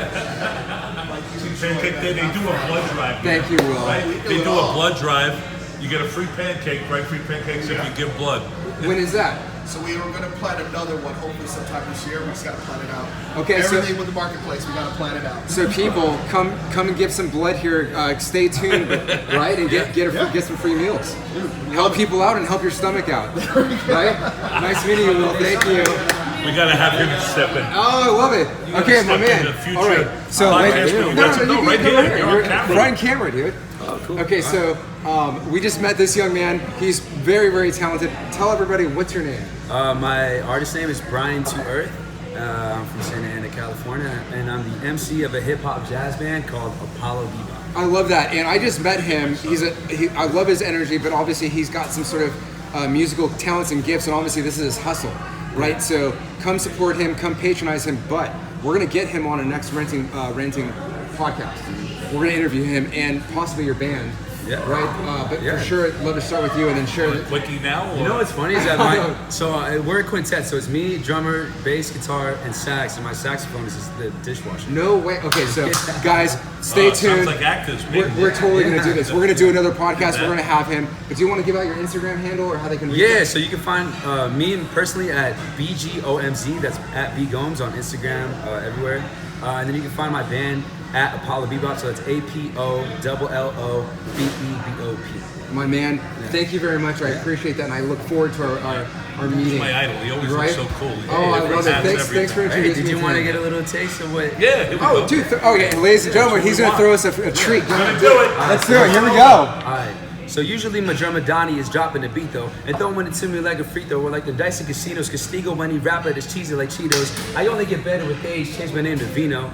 Pancake Day, they do a blood drive. Thank you, Will. Right? They do a blood drive. You get a free pancake, right? Free pancakes if you give blood. When is that? So we were going to plan another one, hopefully sometime this year. We just got to plan it out. Okay, everything with the marketplace, we got to plan it out. So people, come and give some blood here. Stay tuned, right? And get some free meals. Help people out and help your stomach out. Right? Nice meeting you, Will. Thank you. We gotta have him step in. Oh, I love it. gotta Okay, my step man. into future All right. So, podcast with Ranting. No, right here. You're on camera. Right on camera, dude. Oh, cool. Okay, so we just met this young man. He's very, very talented. Tell everybody, what's your name? My artist name is Brian to Earth. I'm from Santa Ana, California, and I'm the MC of a hip-hop jazz band called Apollo Bebop. I love that, and I just met him. I love his energy, but obviously he's got some sort of musical talents and gifts, and obviously this is his hustle, right? So come support him, come patronize him. But we're gonna get him on a next renting podcast. We're gonna interview him and possibly your band. Yeah. Right, but for sure, I'd love to start with you and then share the Quickie now? Or? You know what's funny is that we're a quintet, so it's me, drummer, bass, guitar, and sax, and my saxophone is just the dishwasher. No way. Okay, so guys, stay tuned. Sounds like actors. We're totally gonna do this. We're gonna do another podcast. We're gonna have him. But do you want to give out your Instagram handle or how they can reach you? So you can find me personally at BGOMZ. That's at BGomes on Instagram, everywhere. And then you can find my band at Apollo Bebop. So that's APOLLOBEBOP. My man, thank you very much. I appreciate that, and I look forward to our meeting. He's my idol. He always looks so cool. Oh, I love it. Thanks for introducing me. Did you want to get a little taste of what? Yeah. Here we go. Dude. Okay, ladies and gentlemen, he's gonna throw us a treat. Let's do it. Let's do it. Here we go. All right. So usually my drummer Donnie is dropping the beat though, and throwing it to me like a free throw, or like the dice in casinos. Castigo when he rap it is cheesy like Cheetos. I only get better with age. Change my name to Vino.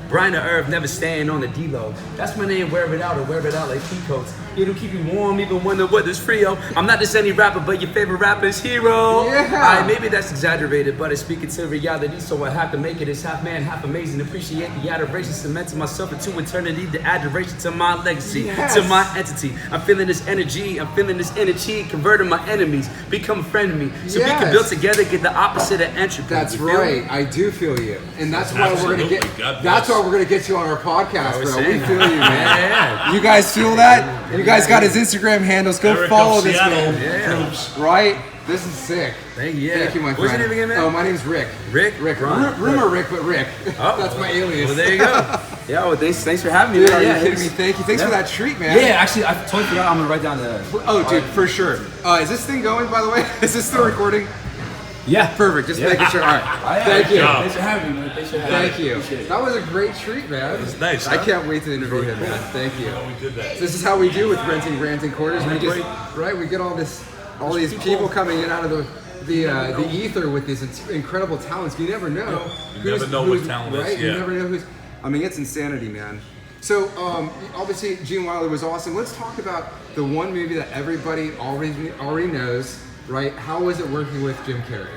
Brian to Earth, never staying on the D-Lo. That's my name, wear it out or wear it out like peacoats. It'll keep you warm, even when the weather's Frio. I'm not just any rapper, but your favorite rapper is Hero. Yeah. Alright, maybe that's exaggerated, but it's speaking to reality, so I have to make it. It's half man, half amazing. Appreciate the adoration, cementing myself into eternity. The adoration to my legacy, to my entity. I'm feeling this energy, converting my enemies, become a friend of me. So we can build together, get the opposite of entropy. That's right. I do feel you, and that's why we're gonna get. That's why we're gonna get you on our podcast, bro. We feel you, man. You guys feel that? You guys got his Instagram handles. Go Eric follow of this Seattle. man. Right? This is sick. Thank you, my friend. What's your name again, man? Oh, my name's Rick. Rick? RoomerRick, but Rick. Oh. That's my alias. Well, there you go. Yeah, well, thanks for having me. Dude, man. are you Yeah, kidding me? Thank you. Thanks for that treat, man. Yeah, actually, I totally forgot. I'm gonna write down the. Oh, dude, for sure. Is this thing going, by the way? Is this still recording? Yeah. Perfect. Just making sure. All right. Thank you. Thanks for having me, man. Thank you. That was a great treat, man. It's nice. I can't wait to interview him, man. Thank you. We did that. This is how we do with Ranting Quarters. We just we get all these people coming in out of the ether with these incredible talents. You never know. You never know what talent is. Right? You never know who's. I mean, it's insanity, man. So obviously, Gene Wilder was awesome. Let's talk about the one movie that everybody already knows. Right? How was it working with Jim Carrey?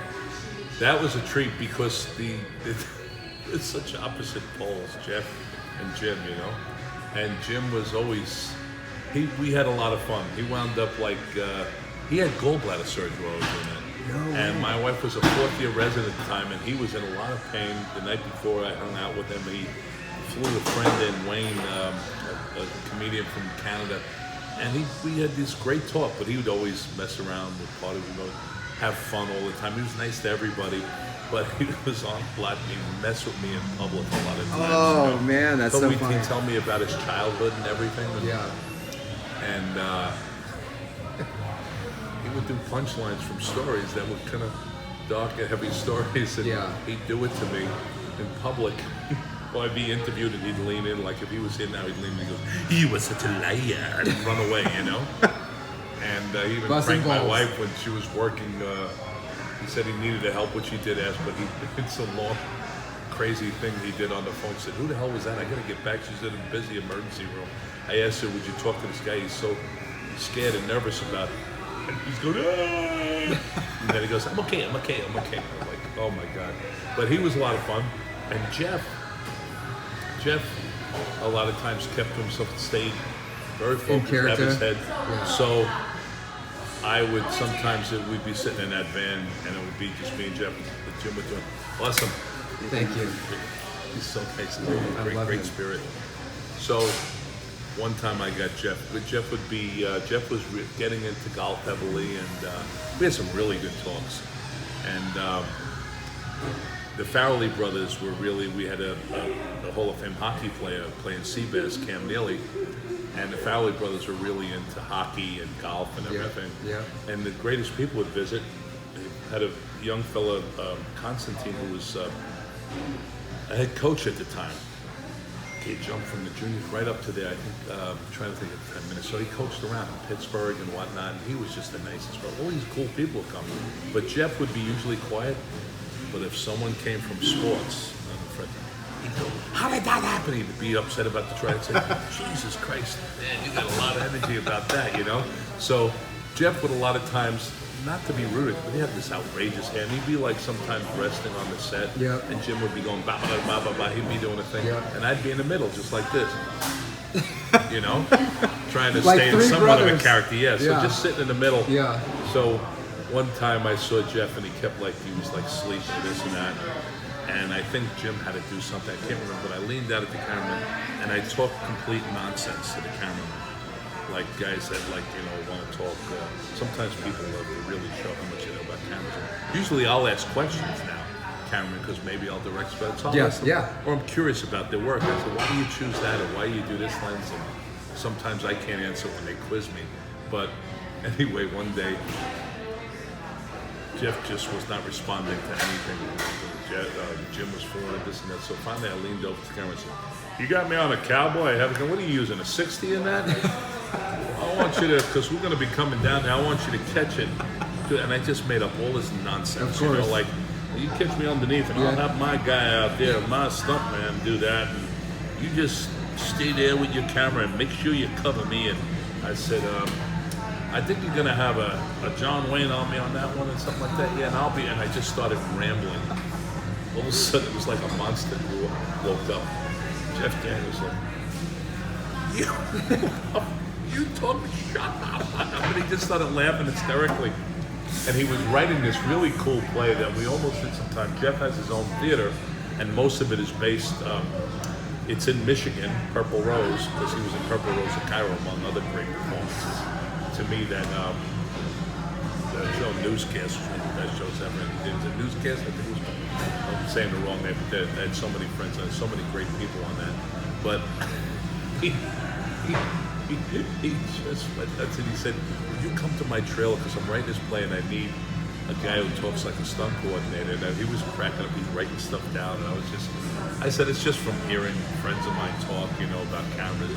That was a treat because it's such opposite poles, Jeff and Jim, you know. And Jim was always we had a lot of fun. He wound up like he had gallbladder surgery while I was doing that. And my wife was a fourth-year resident at the time, and he was in a lot of pain. The night before I hung out with him, he flew a friend in, Wayne, a comedian from Canada. And we had this great talk, but he would always mess around with parties. We would have fun all the time. He was nice to everybody, but he was on a lot. He would mess with me in public a lot of times. Oh, you know? Man, that's so funny. He'd tell me about his childhood and everything. And he would do punchlines from stories that were kind of dark and heavy stories. And he'd do it to me in public. Well, I'd be interviewed and he'd lean in, like if he was here now, he'd lean in and he goes, "He was such a liar," and he'd run away, you know? And he even pranked my wife when she was working. He said he needed help, which he did ask, but he did some long, crazy thing he did on the phone. Said, "Who the hell was that? I gotta get back." She's in a busy emergency room. I asked her, "Would you talk to this guy? He's so scared and nervous about it." And he's going, "Ah!" And then he goes, I'm okay. I'm like, oh my God. But he was a lot of fun. And Jeff, a lot of times kept to himself, stayed very focused, have his head. So I would sometimes, we'd be sitting in that van and it would be just me and Jeff. The Jim would do it. Awesome. Thank you. He's so nice. Great spirit. So one time I got Jeff, but Jeff was getting into golf heavily, and we had some really good talks. And the Farrelly brothers were we had a Hall of Fame hockey player playing Seabass, Cam Neely, and the Farrelly brothers were really into hockey and golf and everything. And the greatest people would visit, had a young fella, Constantine, who was a head coach at the time. He jumped from the juniors right up to there. I think, I'm trying to think of 10 minutes. So he coached around in Pittsburgh and whatnot, and he was just the nicest fellow. All these cool people would come. But Jeff would be usually quiet. But if someone came from sports, he'd go, how did that happen? He'd be upset about the try. I'd say, Jesus Christ, man, you got a lot of energy about that, you know? So Jeff would a lot of times, not to be rude, but he had this outrageous hair. And he'd be like sometimes resting on the set. Yeah. And Jim would be going, bah, bah, bah, bah, bah. He'd be doing a thing. Yeah. And I'd be in the middle, just like this. You know? Trying to Like stay in three somewhat of a brothers. character. Yeah, so Yeah. just sitting in the middle. Yeah. So one time I saw Jeff and he kept like, he was like sleeping, this and that. And I think Jim had to do something, I can't remember, but I leaned out at the cameraman and I talked complete nonsense to the cameraman. Like guys that like, you know, want to talk, sometimes people love to really show how much you know about cameras. Usually I'll ask questions now, cameraman, because maybe I'll direct spots. Yes, yeah. Or I'm curious about their work. I say, why do you choose that, or why do you do this lens? And sometimes I can't answer when they quiz me. But anyway, one day, Jeff just was not responding to anything. Jim was for it, this and that. So finally I leaned over to the camera and said, you got me on a cowboy? What are you using, a 60 in that? I want you to, because we're going to be coming down there, I want you to catch it. And I just made up all this nonsense. Of You know, course. like, you catch me underneath and I'll Yeah. have my guy out there, my stuntman, do that. And you just stay there with your camera and make sure you cover me. And I said, I think you're gonna have a John Wayne on me on that one and something like that. Yeah, and I'll be. And I just started rambling. All of a sudden, it was like a monster who woke up. Jeff Daniels was like, "You told me shut up!" And he just started laughing hysterically. And he was writing this really cool play that we almost did sometime. Jeff has his own theater, and most of it is based. It's in Michigan, Purple Rose, because he was in Purple Rose of Cairo, among other great performances. To me, that the show Newscast was one of the best shows ever. And he did the Newscast. I think it was. I'm saying the wrong name, but they had so many friends and so many great people on that. But he just went nuts and he said, "Would you come to my trailer because I'm writing this play and I need a guy who talks like a stunt coordinator." And he was cracking up. He's writing stuff down, and I said, it's just from hearing friends of mine talk, you know, about cameras.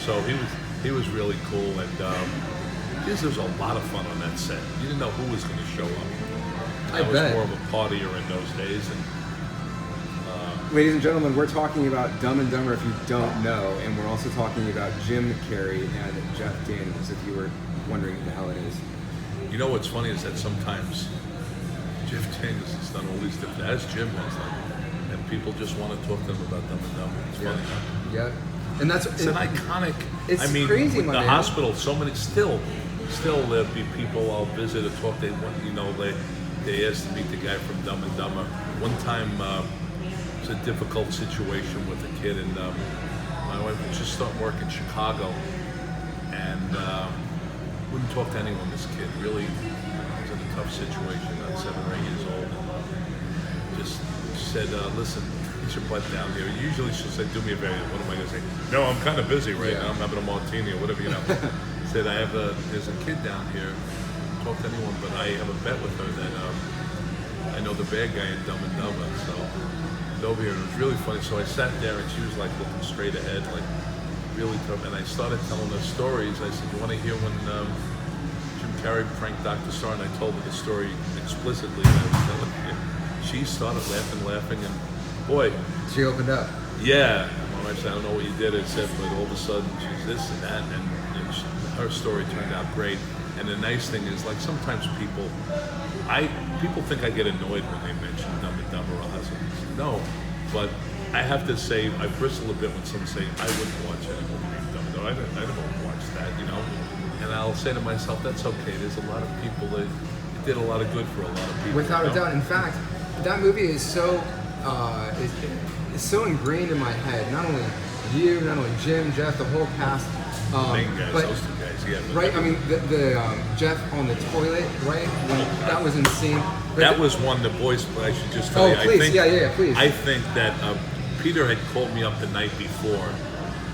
So he was really cool, and there was a lot of fun on that set. You didn't know who was going to show up. I was bet. more of a partier in those days, and Ladies and gentlemen, we're talking about Dumb and Dumber if you don't know, and we're also talking about Jim Carrey and Jeff Daniels, if you were wondering who the hell it is. you know what's funny is that sometimes Jeff Daniels has done all these different, as Jim has done, and people just want to talk to them about Dumb and Dumber. It's funny, huh? Yeah. And that's It's an iconic. It's I mean, crazy, with my the man. hospital, so many still there'll be people I'll visit or talk. They want, you know, they asked to meet the guy from Dumb and Dumber. One time, it was a difficult situation with a kid, and my wife was just starting work in Chicago, and wouldn't talk to anyone. This kid really was in a tough situation, about 7 or 8 years old, and just said, "Listen, get your butt down here." Usually she'll say, "Do me a favor." What am I going to say? "No, I'm kind of busy right now. I'm having a martini or whatever, you know." Said, "There's a kid down here. Talk to anyone, but I have a bet with her that I know the bad guy in Dumb and Dumber." So it's over here, and it was really funny. So I sat there, and she was like looking straight ahead, like really tough. And I started telling her stories. I said, "You want to hear when Jim Carrey pranked Dr. Starr?" And I told her the story explicitly. And I was telling her. She started laughing, and boy, She opened up. yeah. My wife said, "I don't know what you did," I said, but all of a sudden she's this and that, and her story turned out great. And the nice thing is, like, sometimes people think I get annoyed when they mention Dumb and Dumber or Hustle. No, but I have to say, I bristle a bit when someone say, "I wouldn't watch any movie named Dumb and Dumber. I don't watch that," you know. And I'll say to myself, that's okay. There's a lot of people that it did a lot of good for a lot of people. Without you a know? doubt. In fact, that movie is so is so ingrained in my head. Not only you, not only Jim, Jeff, the whole cast. Main guys, but, those two guys, yeah. but- right? I mean, the Jeff on the toilet, right? That was insane. But That was one the boys. I should just tell you. please, I think, yeah, please. I think that Peter had called me up the night before.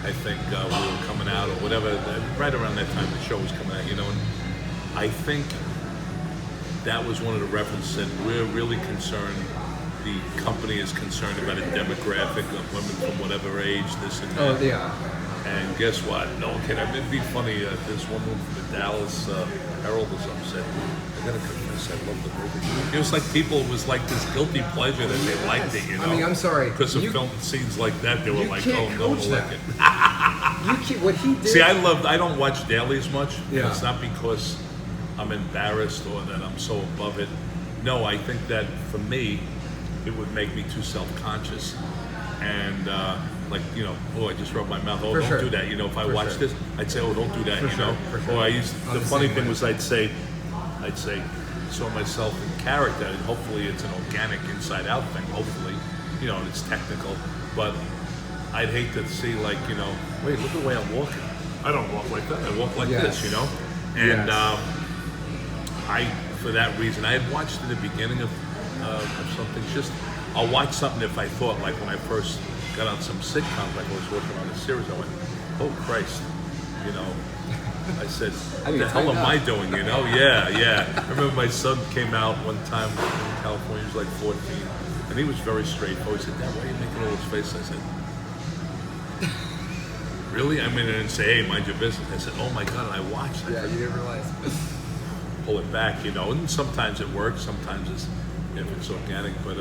I think we were coming out or whatever. Right around that time, the show was coming out. You know, and I think that was one of the references, and we're really concerned, the company is concerned about a demographic of women from whatever age, this and that. Oh, yeah. And guess what? No one can. It'd be funny. There's one woman from the Dallas Herald or something said, I gotta confess, I love the movie. It was like it was like this guilty pleasure that they liked it, you know? I mean, I'm sorry. Because of film scenes like that, they were like, oh, can't no one coach will like that. it. You can't, what he did. See, I don't watch dailies much. Yeah. And it's not because I'm embarrassed or that I'm so above it. No, I think that for me, it would make me too self-conscious. And like, you know, oh, I just rubbed my mouth. Oh, For don't sure. do that. You know, if I For watch sure. this, I'd say, oh, don't do that. For You sure. know. For sure. Or On the the funny same thing way. was, I'd say, saw myself in character, and hopefully it's an organic inside-out thing. Hopefully, you know, and it's technical. But I'd hate to see, like, you know, wait, look at the way I'm walking. I don't walk like that. I walk like Yes. this, you know. And Yes. for that reason, I had watched in the beginning of something. Just I'll watch something if I thought, like when I first got on some sitcoms, like I was working on a series, I went, oh Christ, you know. I said, what the hell am I doing, you know? Yeah. I remember my son came out one time in California, he was like 14, and he was very straightforward. He said, Dad, why are you making all this face? I said, really? I mean, I didn't say, hey, mind your business. I said, oh my God, and I watched it. Yeah, you didn't realize. Pull it back, you know, and sometimes it works, sometimes it's organic, but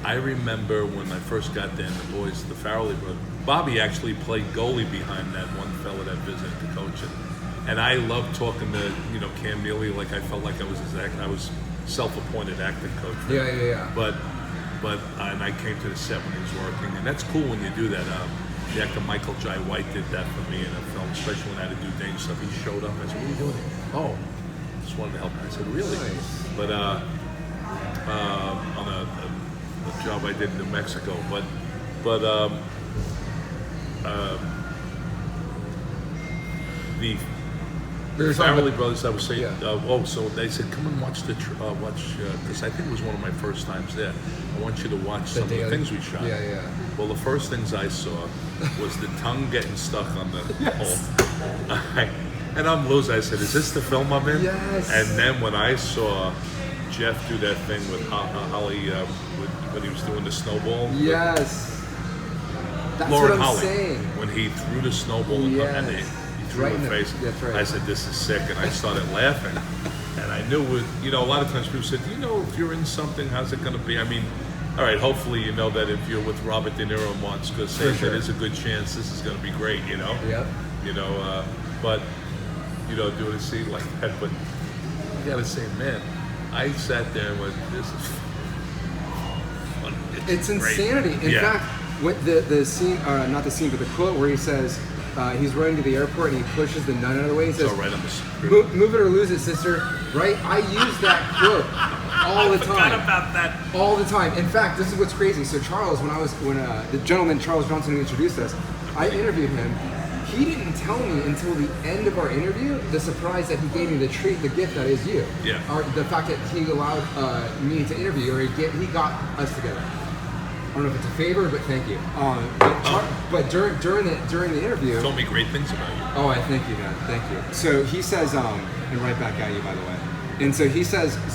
I remember when I first got there, and the boys, the Farrelly brothers, Bobby actually played goalie behind that one fella that visited the coach, and I loved talking to, you know, Cam Neely, like I felt like I was I was self-appointed acting coach. Yeah. But and I came to the set when he was working, and that's cool when you do that. The actor Michael Jai White did that for me in a film, especially when I had to do dangerous stuff. He showed up. I said, "What are you doing here?" "Oh, just wanted to help." I said, "Really?" Nice. But on a job I did in New Mexico, but the Farrelly brothers, I was saying, so they said, come and watch because I think it was one of my first times there. I want you to watch some of the things we shot. Yeah. Well, the first things I saw was the tongue getting stuck on the hole. And I'm losing. I said, is this the film I'm in? Yes. And then when I saw Jeff do that thing with Holly, when he was doing the snowball. Yes. That's Lauren what I'm Holly, saying. when he threw the snowball and he threw Right it in in the the- face. that's right. I said, this is sick, and I started laughing. And I knew, you know, a lot of times people said, you know, if you're in something, how's it going to be? I mean, all right, hopefully you know that if you're with Robert De Niro once, because there's a good chance this is going to be great, you know? Yep. You know, but, you know, doing a scene like that, but you got to say, man, I sat there and went, this is fun. It's great. insanity. In Yeah. fact, what the scene, not the scene, but the quote where he says, he's running to the airport and he pushes the nun out of the way. He says, It's all right, I'm a screw. Move it or lose it, sister. Right? I use that quote all the time. I forgot about that. All the time. In fact, this is what's crazy. So Charles, when the gentleman Charles Johnson who introduced us, I interviewed him. He didn't tell me until the end of our interview the surprise that he gave me, the treat, the gift that is you. Yeah. Or the fact that he allowed me to interview, or he got us together. I don't know if it's a favor, but thank you. But during the interview, Told me great things about you. oh, I thank you, man. Thank you. So he says, and right back at you, by the way. And so he says, at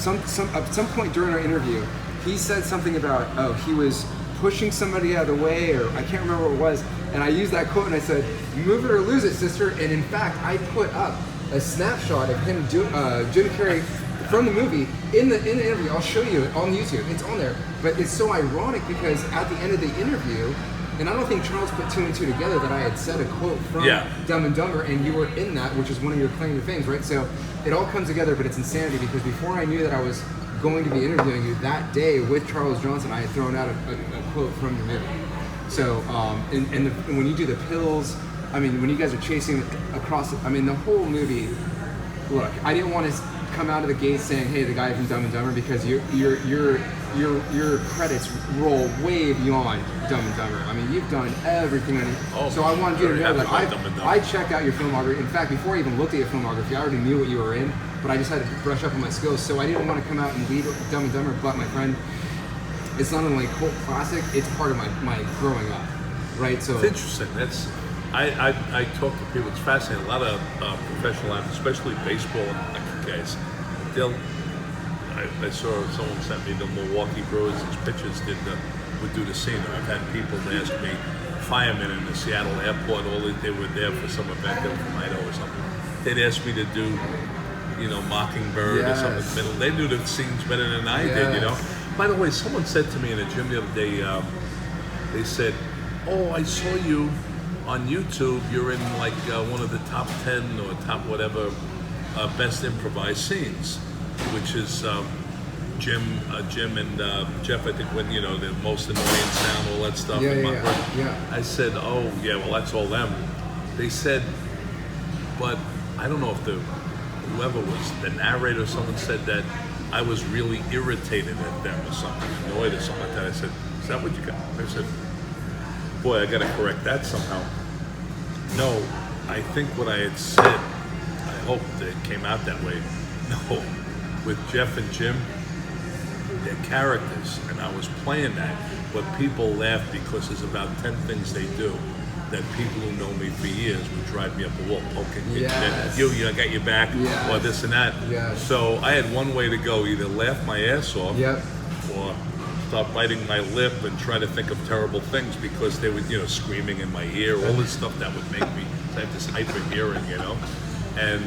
some point during our interview, he said something about, he was pushing somebody out of the way, or I can't remember what it was. And I used that quote and I said, move it or lose it, sister. And in fact, I put up a snapshot of him, Jim Carrey, from the movie in the interview. I'll show you it on YouTube. It's on there. But it's so ironic because at the end of the interview, and I don't think Charles put two and two together that I had said a quote from Dumb and Dumber, and you were in that, which is one of your claim to fame, right? So it all comes together, but it's insanity because before I knew that I was going to be interviewing you that day with Charles Johnson, I had thrown out a quote from the movie. So, and when you do the pills, I mean, when you guys are chasing across, I mean, the whole movie. Look, I didn't want to come out of the gate saying, "Hey, the guy from Dumb and Dumber," because your credits roll way beyond Dumb and Dumber. I mean, you've done everything. So I wanted you to know that I checked out your filmography. In fact, before I even looked at your filmography, I already knew what you were in, but I just had to brush up on my skills. So I didn't want to come out and lead Dumb and Dumber, but my friend, it's not only a cult classic, it's part of my growing up, right? So it's interesting. I talk to people. It's fascinating. A lot of professional athletes, especially baseball and hockey guys, I saw someone sent me the Milwaukee Brewers' pitchers would do the scene. I've had people ask me, firemen in the Seattle airport, they were there for some event, they were from Idaho or something. They'd ask me to do, Mockingbird or something in the middle. They knew the scenes better than I did, By the way, someone said to me in a gym the other day, they said, "Oh, I saw you on YouTube. You're in like one of the top 10 or top whatever best improvised scenes," which is Jim and Jeff. I think when the most annoying sound, all that stuff. I said, "Oh yeah, well that's all them." They said, but I don't know if whoever was the narrator or someone said that I was really irritated at them or something, annoyed or something like that. I said, "Is that what you got?" I said, "Boy, I got to correct that somehow." No, I think what I had said, I hope that it came out that way. No, with Jeff and Jim, their characters, and I was playing that, but people laugh because there's about 10 things they do that people who know me for years would drive me up a wall, poking me. I got your back, or this and that. So I had one way to go: either laugh my ass off, or start biting my lip and try to think of terrible things because they were, screaming in my ear, all this stuff that would make me have this hyper hearing, and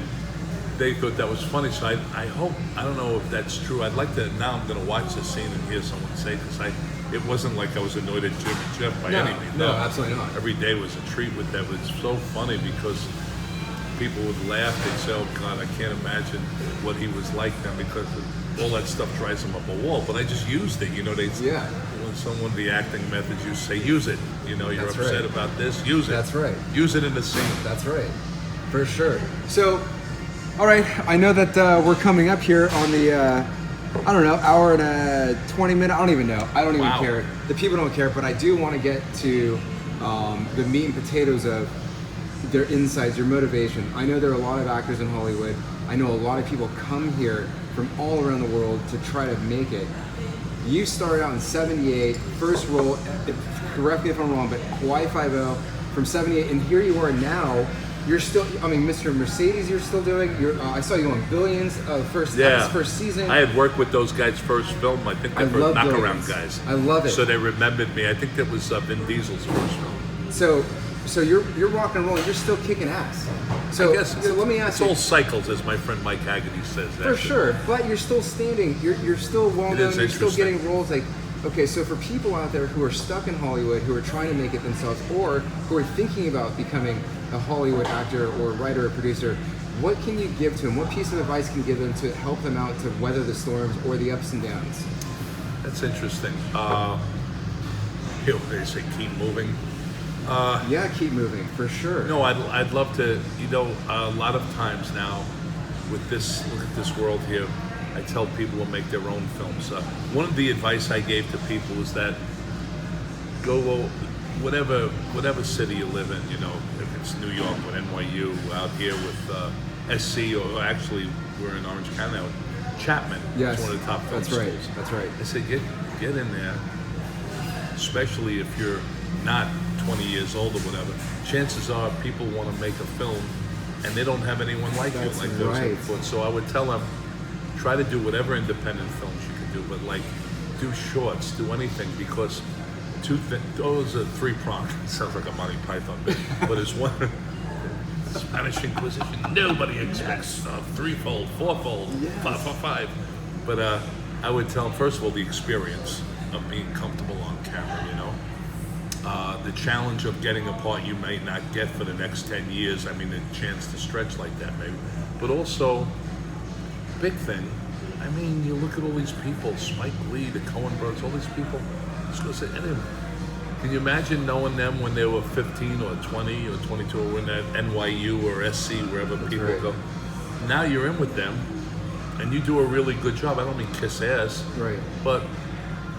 they thought that was funny. So I hope, I don't know if that's true. I'd like to, now I'm going to watch the scene and hear someone say this. It wasn't like I was annoyed at Jim and Jeff by any means. No, absolutely not. Every day was a treat with them. It's so funny because people would laugh. They'd say, "Oh God, I can't imagine what he was like then," because all that stuff drives them up a wall. But I just used it, when someone, the acting methods, you say, use it. You're That's upset right. about this, use it. That's right. Use it in the scene. That's right, for sure. So, all right, I know that we're coming up here on the, hour and 20 minute. I don't even know. I don't even care. The people don't care, but I do want to get to the meat and potatoes of their insights, your motivation. I know there are a lot of actors in Hollywood. I know a lot of people come here from all around the world to try to make it. You started out in 78, first role, correct me if I'm wrong, but Hawaii Five-0 from 78, and here you are now. You're still, Mr. Mercedes, you're still doing. I saw you on Billions, first season. I had worked with those guys' first film. I think they were Knockaround guys. I love it. So they remembered me. I think that was Vin Diesel's first film. So you're rock and rolling. You're still kicking ass. So let me ask you. It's all cycles, as my friend Mike Haggerty says. For sure, but you're still standing. You're still well known. You're still getting roles like. Okay, so for people out there who are stuck in Hollywood, who are trying to make it themselves, or who are thinking about becoming a Hollywood actor or writer or producer, what can you give to them? What piece of advice can you give them to help them out to weather the storms or the ups and downs? That's interesting. They say keep moving. Keep moving, for sure. No, I'd love to, a lot of times now with this, look at this world here, I tell people to make their own films. One of the advice I gave to people is that go whatever city you live in, if it's New York or NYU, out here with SC, or actually we're in Orange County now, Chapman is one of the top film schools. That's right. I say get in there, especially if you're not 20 years old or whatever. Chances are people want to make a film and they don't have anyone like you, like those in the foot. So I would tell them, try to do whatever independent films you can do, but do shorts, do anything, because those are three-pronged. It sounds like a Monty Python bit, but it's one. Spanish Inquisition, nobody expects threefold, fourfold, 5. But I would tell them, first of all, the experience of being comfortable on camera, the challenge of getting a part you may not get for the next 10 years, a chance to stretch like that maybe, but also, big thing, you look at all these people, Spike Lee, the Coen brothers, all these people, can you imagine knowing them when they were 15 or 20 or 22 or in that NYU or SC, wherever people go? Now you're in with them, and you do a really good job. I don't mean kiss ass, but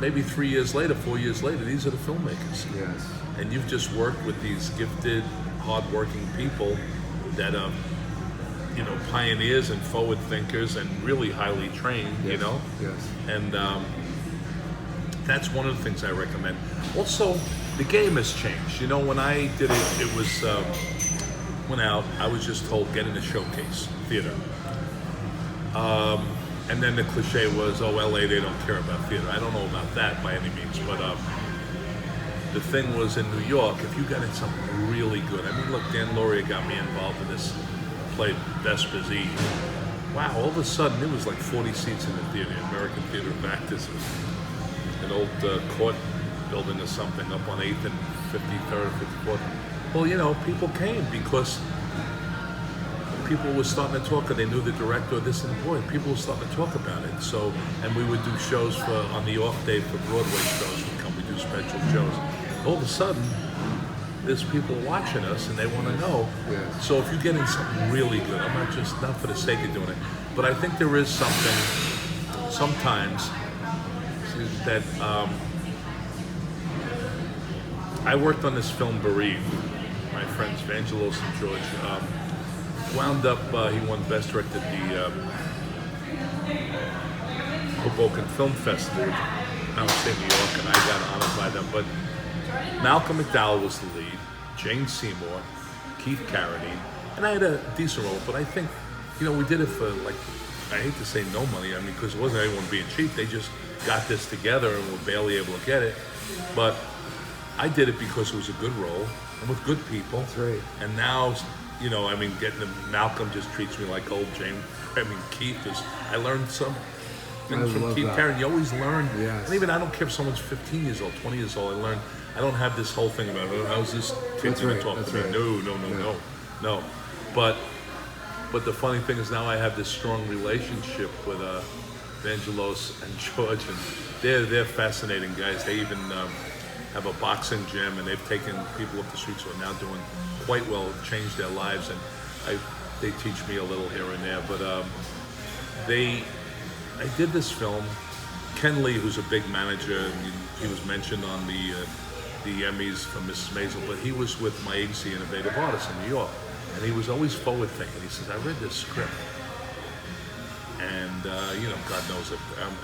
maybe 3 years later, 4 years later, these are the filmmakers. Yes. And you've just worked with these gifted, hardworking people that are, pioneers and forward thinkers and really highly trained, Yes. And that's one of the things I recommend. Also, the game has changed. When I did it was, went out, I was just told, get in a showcase theater. And then the cliche was, oh, LA, they don't care about theater. I don't know about that by any means, but the thing was in New York, if you got in something really good, I mean, look, Dan Lauria got me involved in this, played Vesper's Eve. Wow, all of a sudden, there was like 40 seats in the theater, American Theater of Actors, an old court building or something up on 8th and 53rd, 54th. Well, you know, people came because people were starting to talk, or they knew the director or this, and boy, people were starting to talk about it. So, and we would do shows on the off day for Broadway shows. We do special shows. All of a sudden, there's people watching us and they want to know. Yeah. So if you get in something really good, I'm not for the sake of doing it, but I think there is something sometimes that I worked on this film Bereaved. My friends Vangelos and George wound up. He won Best Director at the Hoboken Film Festival out in New York, and I got honored by them. But Malcolm McDowell was the lead, Jane Seymour, Keith Carradine, and I had a decent role. But I think, you know, we did it for, like, I hate to say no money. I mean, because it wasn't anyone being cheap. They just got this together and were barely able to get it. But I did it because it was a good role and with good people. That's right. And now, you know, I mean, Malcolm just treats me like old James. I mean, Keith is. I learned some things from Keith Carradine. You always learn. Yes. And even I don't care if someone's 15 years old, 20 years old. I learn. I don't have this whole thing about, oh, how's this kid going to talk to me? Right. No. But the funny thing is now I have this strong relationship with Vangelos and George, and they're fascinating guys. They even have a boxing gym, and they've taken people up the streets who are now doing quite well, changed their lives, and they teach me a little here and there. But I did this film. Ken Lee, who's a big manager, and he was mentioned on the Emmys for Mrs. Maisel, but he was with my agency, Innovative Artists in New York, and he was always forward thinking. He says, I read this script, and you know, God knows it,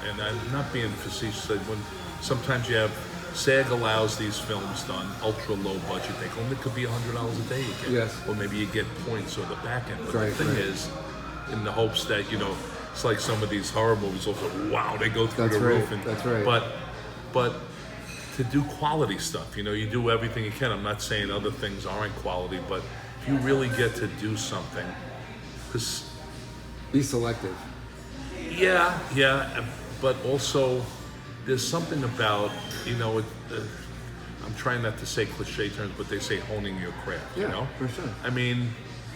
and I'm not being facetious. When sometimes you have SAG allows these films done ultra low budget, they only could be $100 a day you get, yes, or maybe you get points or the back end. But right, the thing is, in the hopes that, you know, it's like some of these horror movies. Also, wow, they go through the roof, and that's right. But to do quality stuff, you know, you do everything you can. I'm not saying other things aren't quality, but if you really get to do something, because be selective. Yeah, but also there's something about, you know, I'm trying not to say cliche terms, but they say honing your craft. Yeah, you know, for sure. I mean,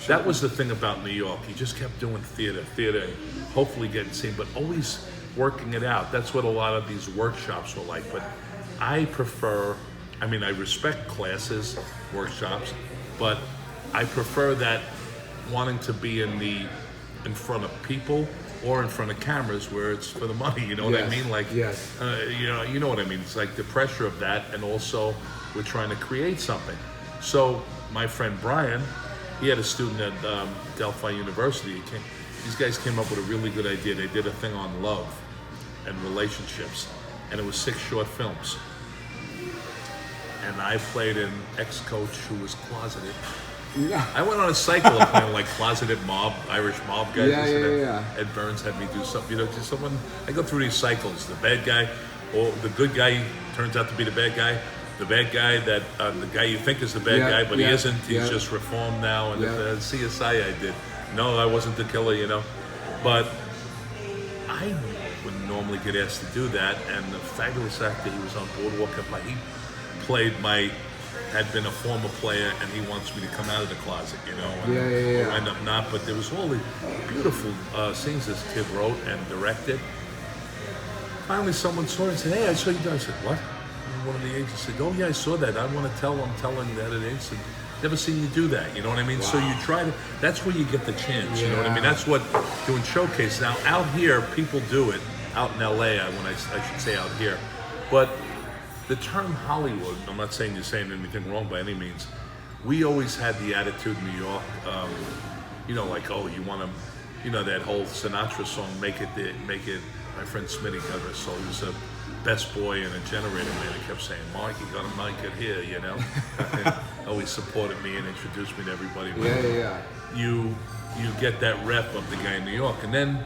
that was the thing about New York. You just kept doing theater, and hopefully getting seen, but always working it out. That's what a lot of these workshops were like. But I prefer, I mean, I respect classes, workshops, but I prefer that wanting to be in front of people or in front of cameras where it's for the money. You know what I mean? Like, yes. You know what I mean? It's like the pressure of that, and also we're trying to create something. So my friend Brian, he had a student at Delphi University. These guys came up with a really good idea. They did a thing on love and relationships, and it was 6 short films. And I played an ex-coach who was closeted. Yeah. I went on a cycle of playing like closeted Irish mob guys. Yeah. Ed Burns had me do something, you know, just someone. I go through these cycles. The bad guy, or the good guy turns out to be the bad guy. The bad guy that the guy you think is the bad guy, but he isn't. He's just reformed now. And the CSI I did. No, I wasn't the killer, you know. But I wouldn't normally get asked to do that. And the fabulous actor, he was on Boardwalk Empire. He played had been a former player, and he wants me to come out of the closet, you know. And or end up not. But there was all the beautiful scenes this kid wrote and directed. Finally, someone saw it and said, "Hey, I saw you do." I said, "What?" One of the agents said, "Oh yeah, I saw that. I want to tell." I'm telling that an agent, never seen you do that. You know what I mean? Wow. So you try to. That's where you get the chance. You know what I mean? That's what doing showcase. Now out here, people do it out in LA. I should say out here, but the term Hollywood. I'm not saying you're saying anything wrong by any means. We always had the attitude in New York. You know, like, oh, you want to, you know, that whole Sinatra song, make it. My friend Smitty got her soul. He was a best boy and a generator man. He kept saying, "Mark, you gotta make it here," you know. And always supported me and introduced me to everybody. Yeah. You get that rep of the guy in New York, and then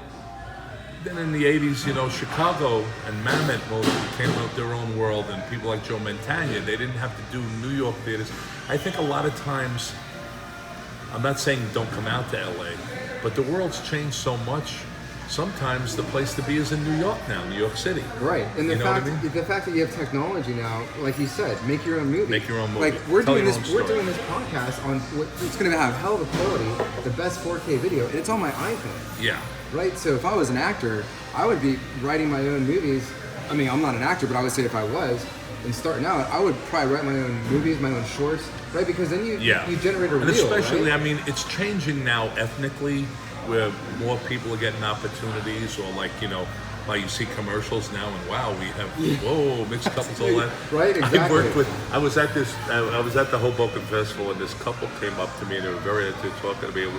then in the 80s, you know, Chicago and Mammoth came up their own world, and people like Joe Mantegna, they didn't have to do New York theaters. I think a lot of times, I'm not saying don't come out to LA, but the world's changed so much. Sometimes the place to be is in New York now, New York City. Right, and You the know what fact I mean? the fact that you have technology now, like you said, make your own movie. Make your own movie. Like we're Tell doing your this, own we're story. doing this podcast on what it's going to have hell of a quality, the best 4K video, and it's on my iPhone. Yeah. Right, so if I was an actor, I would be writing my own movies. I mean, I'm not an actor, but I would say if I was, and starting out, I would probably write my own movies, my own shorts, right? Because then you generate a and reel, especially, right? I mean, it's changing now ethnically, where more people are getting opportunities, or like, you know, like you see commercials now, and wow, we have whoa mixed couples, all that. Right, exactly. I was at the Hoboken Festival, and this couple came up to me, and they were very into talking to me.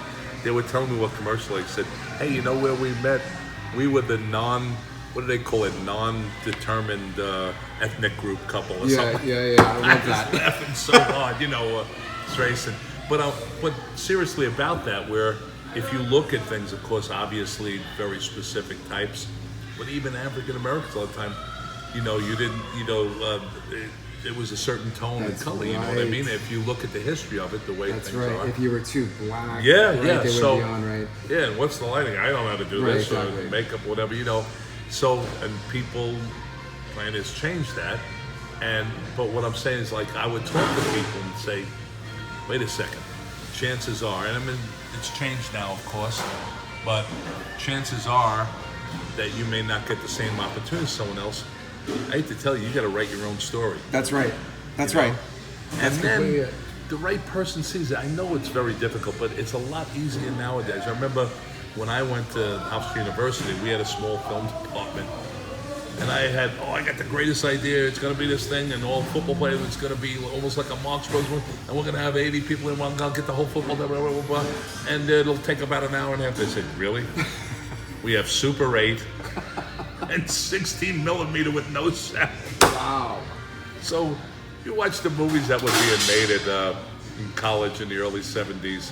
They were telling me what commercial. They said, "Hey, you know where we met? We were the what do they call it? Non-determined ethnic group couple or something." Yeah. I love that. was laughing so hard, you know, it's racing. But seriously about that, where if you look at things, of course, obviously very specific types, but even African Americans all the time, you know, it was a certain tone and color, you know what I right. mean? If you look at the history of it, the way That's things right. are. If you were too black, Yeah, right, yeah. they So would be on, right? yeah, and what's the lighting? I don't know how to do Right, this, exactly. or makeup, whatever, you know. So, and people plan has changed that. But what I'm saying is, like, I would talk to people and say, wait a second, chances are, and I mean, it's changed now, of course, but chances are that you may not get the same opportunity as someone else. I hate to tell you, you got to write your own story. That's right. That's You know? right. And completely then it. the right person sees it. I know it's very difficult, but it's a lot easier nowadays. I remember when I went to Hofstra University, we had a small film department. And I got the greatest idea. It's going to be this thing, and all football players, it's going to be almost like a Marx Brothers one, and we're going to have 80 people in one. I'll get the whole football, blah, blah, blah, blah, and it'll take about an hour and a half. They said, really? We have Super 8 and 16 millimeter with no sound. Wow. So you watch the movies that were being made in college in the early 70s.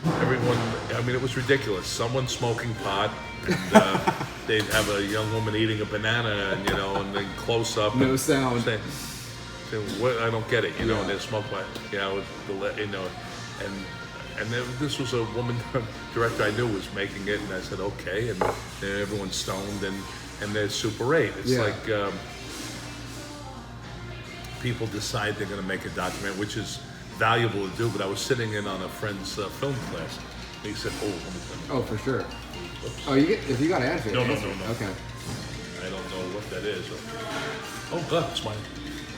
Everyone, I mean, it was ridiculous. Someone smoking pot, and they'd have a young woman eating a banana, and, you know, and then close up. No and sound. Say, what, I don't get it, you know, and they smoke pot, you know, and then this was a woman director I knew was making it, and I said, okay, and then everyone's stoned, and there's Super 8. It's Yeah. like people decide they're going to make a documentary, which is valuable to do, but I was sitting in on a friend's film class, and he said, oh, let me. Oh, for sure. Oh, if you got an answer. No. Okay. I don't know what that is. Oh, God,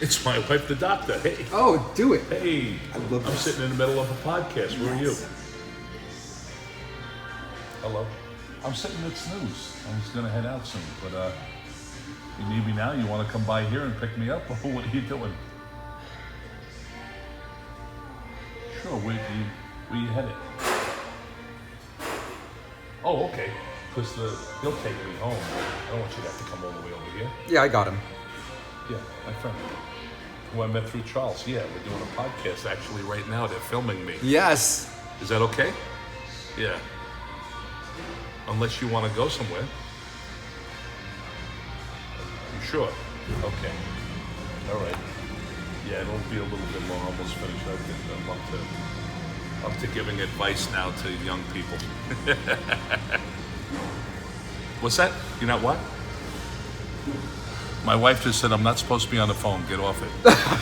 it's my wife, the doctor. Hey. Oh, do it. Hey, love I'm this. sitting in the middle of a podcast. Where are you? Hello. I'm sitting at Snooze. I'm just gonna head out soon, but you need me now? You want to come by here and pick me up, or what are you doing? Sure. Where you headed? Oh, okay. Because he'll take me home. I don't want you to have to come all the way over here. Yeah, I got him. Yeah, my friend, who I met through Charles. Yeah, we're doing a podcast actually right now. They're filming me. Yes. Is that okay? Yeah. Unless you want to go somewhere. You sure? Okay. All right. Yeah, it'll be a little bit long. Almost finished. I'm up to giving advice now to young people. What's that? You're not what? My wife just said I'm not supposed to be on the phone. Get off it.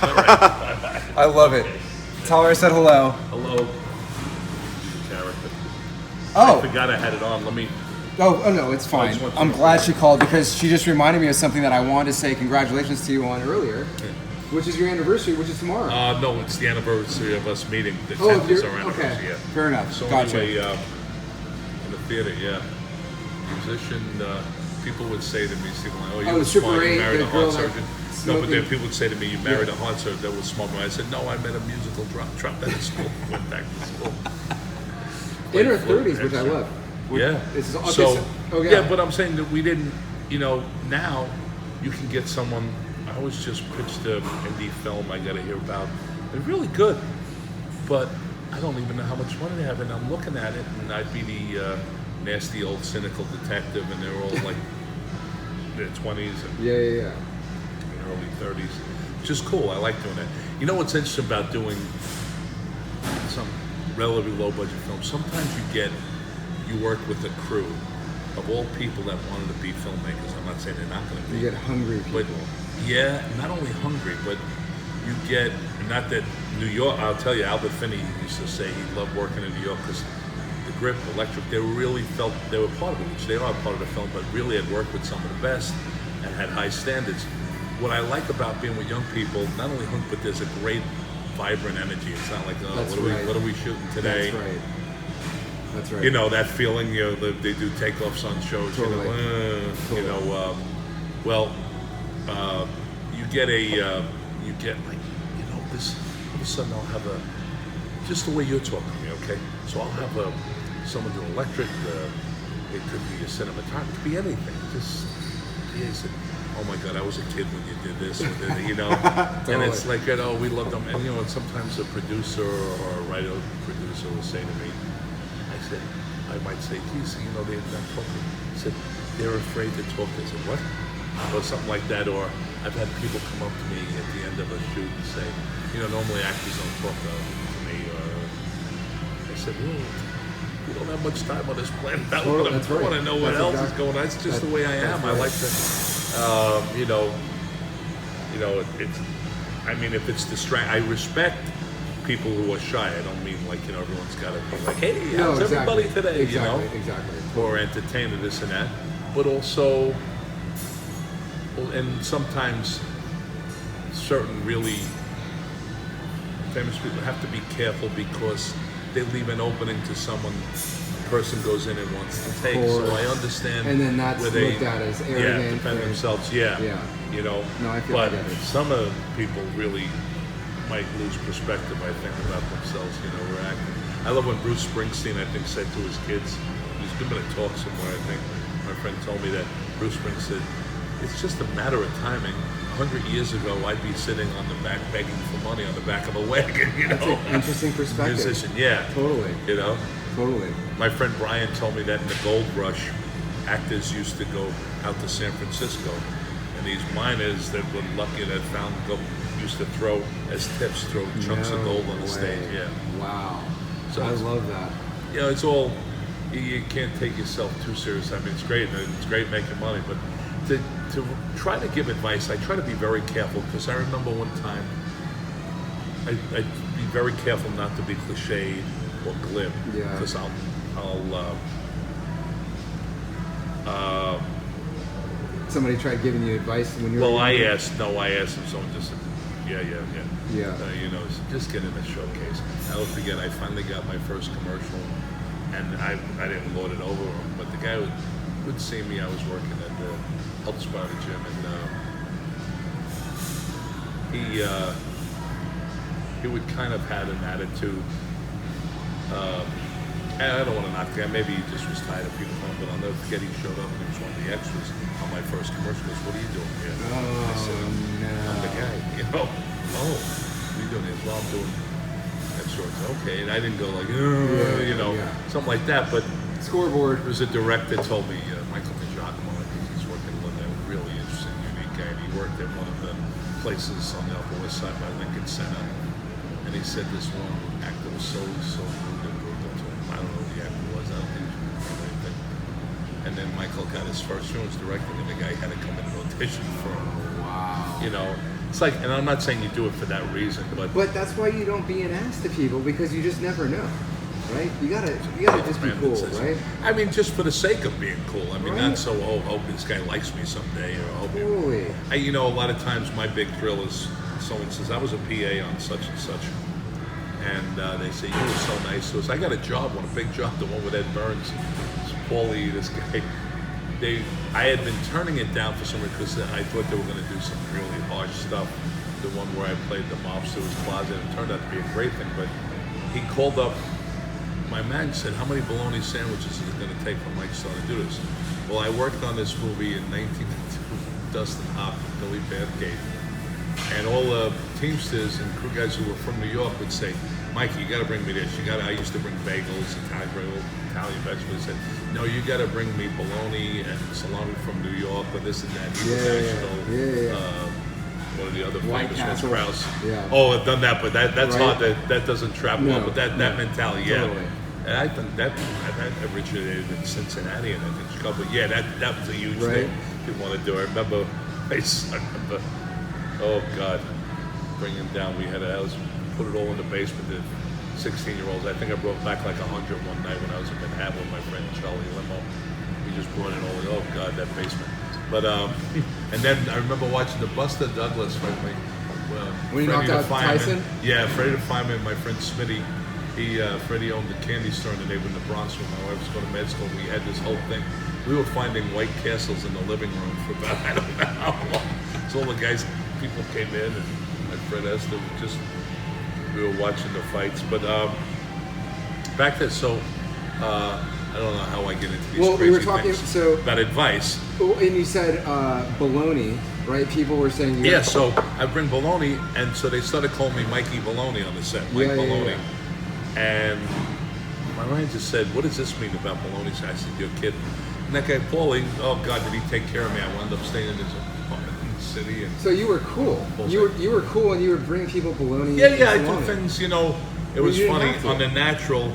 All right. I love it. Tell her I said hello. Hello. Character. Oh. I forgot I had it on. Let me. Oh no, it's fine. just want to- I'm glad she called because she just reminded me of something that I wanted to say congratulations to you on earlier, which is your anniversary, which is tomorrow. No, it's the anniversary of us meeting. The Oh, 10th is you're- our anniversary. okay. Yeah. Fair enough. So Gotcha. anyway, in the theater, yeah. Musician, people would say to me, Stephen, like, oh, Oh, you're the Super smart, you 8, married the a girl heart that surgeon. No, but smoking- then people would say to me, you married a heart surgeon that was smoking. I said, no, I met a musical dropped out of school, went back to school. In her Played flute 30s, which I and- love. Yeah. It's- okay, so, oh, yeah. yeah, but I'm saying that we didn't, you know, now you can get someone, I always just pitched an indie film I got to hear about. They're really good, but I don't even know how much money they have, and I'm looking at it, and I'd be the nasty old cynical detective, and they're all like in their 20s and Yeah. early 30s. Which is cool. I like doing that. You know what's interesting about doing some relatively low budget films? Sometimes you work with a crew of all people that wanted to be filmmakers. I'm not saying they're not going to be. You get hungry people. But yeah, not only hungry, but you get, not that New York, I'll tell you, Albert Finney used to say he loved working in New York because the grip, electric, they really felt they were part of it, which they are part of the film, but really had worked with some of the best and had high standards. What I like about being with young people, not only hungry, but there's a great vibrant energy. It's not like, oh, what are we shooting today? That's right. You know, that feeling, you know, they do takeoffs on shows, Totally. you know, you get like, you know, this, all of a sudden I'll have just the way you're talking to me, okay? So I'll have someone do electric, it could be a cinematographer, it could be anything. Just, oh my God, I was a kid when you did this, you know? Totally. And it's like, you know, we love them. And, you know, and sometimes a producer or a writer producer will say to me, I might say, geez, you know, they're not talking. I said, they're afraid to talk. I said, what? Or something like that. Or I've had people come up to me at the end of a shoot and say, you know, normally actors don't talk to me. Or I said, well, we don't have much time on this planet. I want to know what else is going on. It's just the way I am. I like to, it's, I mean, if it's I respect people who are shy. I don't mean like, you know, everyone's got to be like, hey, how's everybody today? Exactly, you know? exactly. Or entertain or this and that. But also, and sometimes certain really famous people have to be careful because they leave an opening to someone, a person goes in and wants to take. So I understand. And then that's where they, looked at as arrogant. Yeah, defend themselves. Yeah. You know. No, I feel but like that is. some of people really might lose perspective, I think, about themselves, you know, we're acting. I love when Bruce Springsteen, I think, said to his kids, he's given a talk somewhere, I think, my friend told me that Bruce Springsteen said, it's just a matter of timing. 100 years ago, I'd be sitting on the back begging for money on the back of a wagon, you know. That's an interesting perspective. Musician, yeah. Totally. You know? Totally. My friend Brian told me that in the gold rush, actors used to go out to San Francisco, and these miners that were lucky that found gold used to throw chunks of gold on the stage. Yeah. Wow. So I love that. You know, it's all, you can't take yourself too serious. I mean, it's great making money, but to try to give advice, I try to be very careful because I remember one time I'd be very careful not to be cliched or glib because Somebody tried giving you advice when you were I younger? asked him, someone just said, yeah. You know, just get in the showcase. I'll never forget, I finally got my first commercial, and I didn't lord it over him, but the guy would see me. I was working at the health spa at the gym, and he would kind of had an attitude. I don't want to knock the guy. Maybe he just was tired of people calling, but I'll never forget he showed up and he was one of the extras on my first commercial. He goes, what are you doing here? I said, I'm the guy. You know, what are you doing here? Well, I'm doing that short. Okay, and I didn't go like, something like that. But Scoreboard. It was a director told me, Michael DiGiacomo, I think he's working with a really interesting, unique guy. And he worked at one of the places on the Upper West Side by Lincoln Center. And he said this one actor was so rude and brutal to him. I don't know who the actor was. I don't think he was doing anything. And then Michael got his first film, was directing, and the guy had to come in and audition for him. Wow. You know, it's like, and I'm not saying you do it for that reason, but that's why you don't be an ass to people, because you just never know, right? You gotta just be cool, right? I mean, just for the sake of being cool. I mean, not so, hope this guy likes me someday, or hope. Totally. You know, a lot of times my big thrill is someone says, I was a PA on such and such. And they say, you were so nice to us. I got a job, a big job, the one with Ed Burns. Paulie, this guy. I had been turning it down for some reason because I thought they were going to do some really harsh stuff. The one where I played the mobster was closet. It turned out to be a great thing, but he called up my man and said, how many bologna sandwiches is it going to take for Mike Starr to do this? Well, I worked on this movie in 1992 with Dustin Hoffman, Billy Bathgate. And all the Teamsters and crew guys who were from New York would say, Mikey, you got to bring me this. I used to bring bagels, Italian vegetables. Said, no, you got to bring me bologna and salami from New York, or this and that. One of the other White famous ones, Krause. Yeah. Oh, I've done that, but that's Right. hard. That doesn't travel well. But that mentality, yeah. Totally. And I think that originated in Cincinnati and I think Chicago. But yeah, that was a huge Right. thing. Didn't want to do. I remember, oh God, bringing down. We had a house, put it all in the basement. The 16-year-olds. I think I brought back like 100 one night when I was in Manhattan with my friend Charlie Limo. We just brought it all. Oh God, that basement. But and then I remember watching the Buster Douglas fight. When he knocked out Tyson? Yeah, Freddie the Fireman, my friend Smitty. Freddie owned the candy store in the neighborhood in the Bronx when my wife was going to med school. We had this whole thing. We were finding White Castles in the living room for about, I don't know how long. So all the guys, people came in, and my friend Esther, we were watching the fights. But back then, so I don't know how I get into these crazy we were talking things. About advice. And you said bologna, right? People were saying So I bring bologna, and so they started calling me Mikey Bologna on the set, Mike Bologna. And my manager said, "What does this mean about bologna?" So I said, "You're kidding." And that guy Paulie, oh God, did he take care of me? I wound up staying in his apartment in the city. And so you were cool. You were cool, and you would bring people bologna. Yeah. I do things. It was funny on the natural.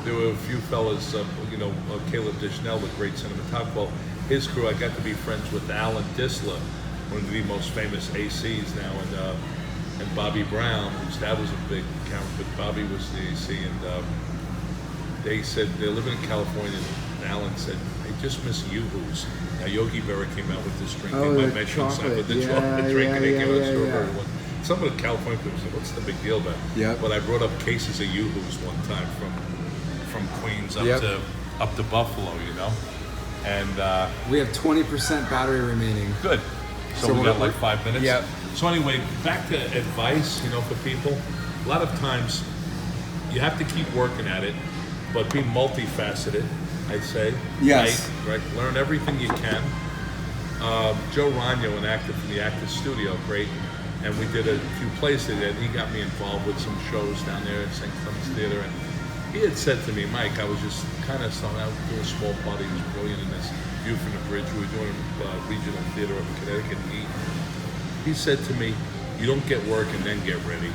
There were a few fellas, Caleb Dishnell, the great cinematographer. Well, his crew, I got to be friends with Alan Disler, one of the most famous ACs now, and Bobby Brown, whose dad was a big camera, but Bobby was the AC, and they said they're living in California, and Alan said, "I just miss Yoo-Hoos." Now Yogi Berra came out with this drink, the chocolate drink, and they came out with strawberry one. Some of the California people said, "What's the big deal about it?" Yeah. But I brought up cases of Yoo-Hoos one time from Queens up to Buffalo, and we have 20% battery remaining. Good. So we got like 5 minutes. Yep. So anyway, back to advice, for people. A lot of times, you have to keep working at it, but be multifaceted, I'd say. Yes. Right? Learn everything you can. Joe Ragno, an actor from the Actors Studio, great. And we did a few plays together, and he got me involved with some shows down there at St. Clements Theater. And he had said to me, "Mike, I was just kind of starting out doing a small part. He was brilliant in this View from the Bridge. We were doing regional theater up in Connecticut. And he said to me, you don't get work and then get ready.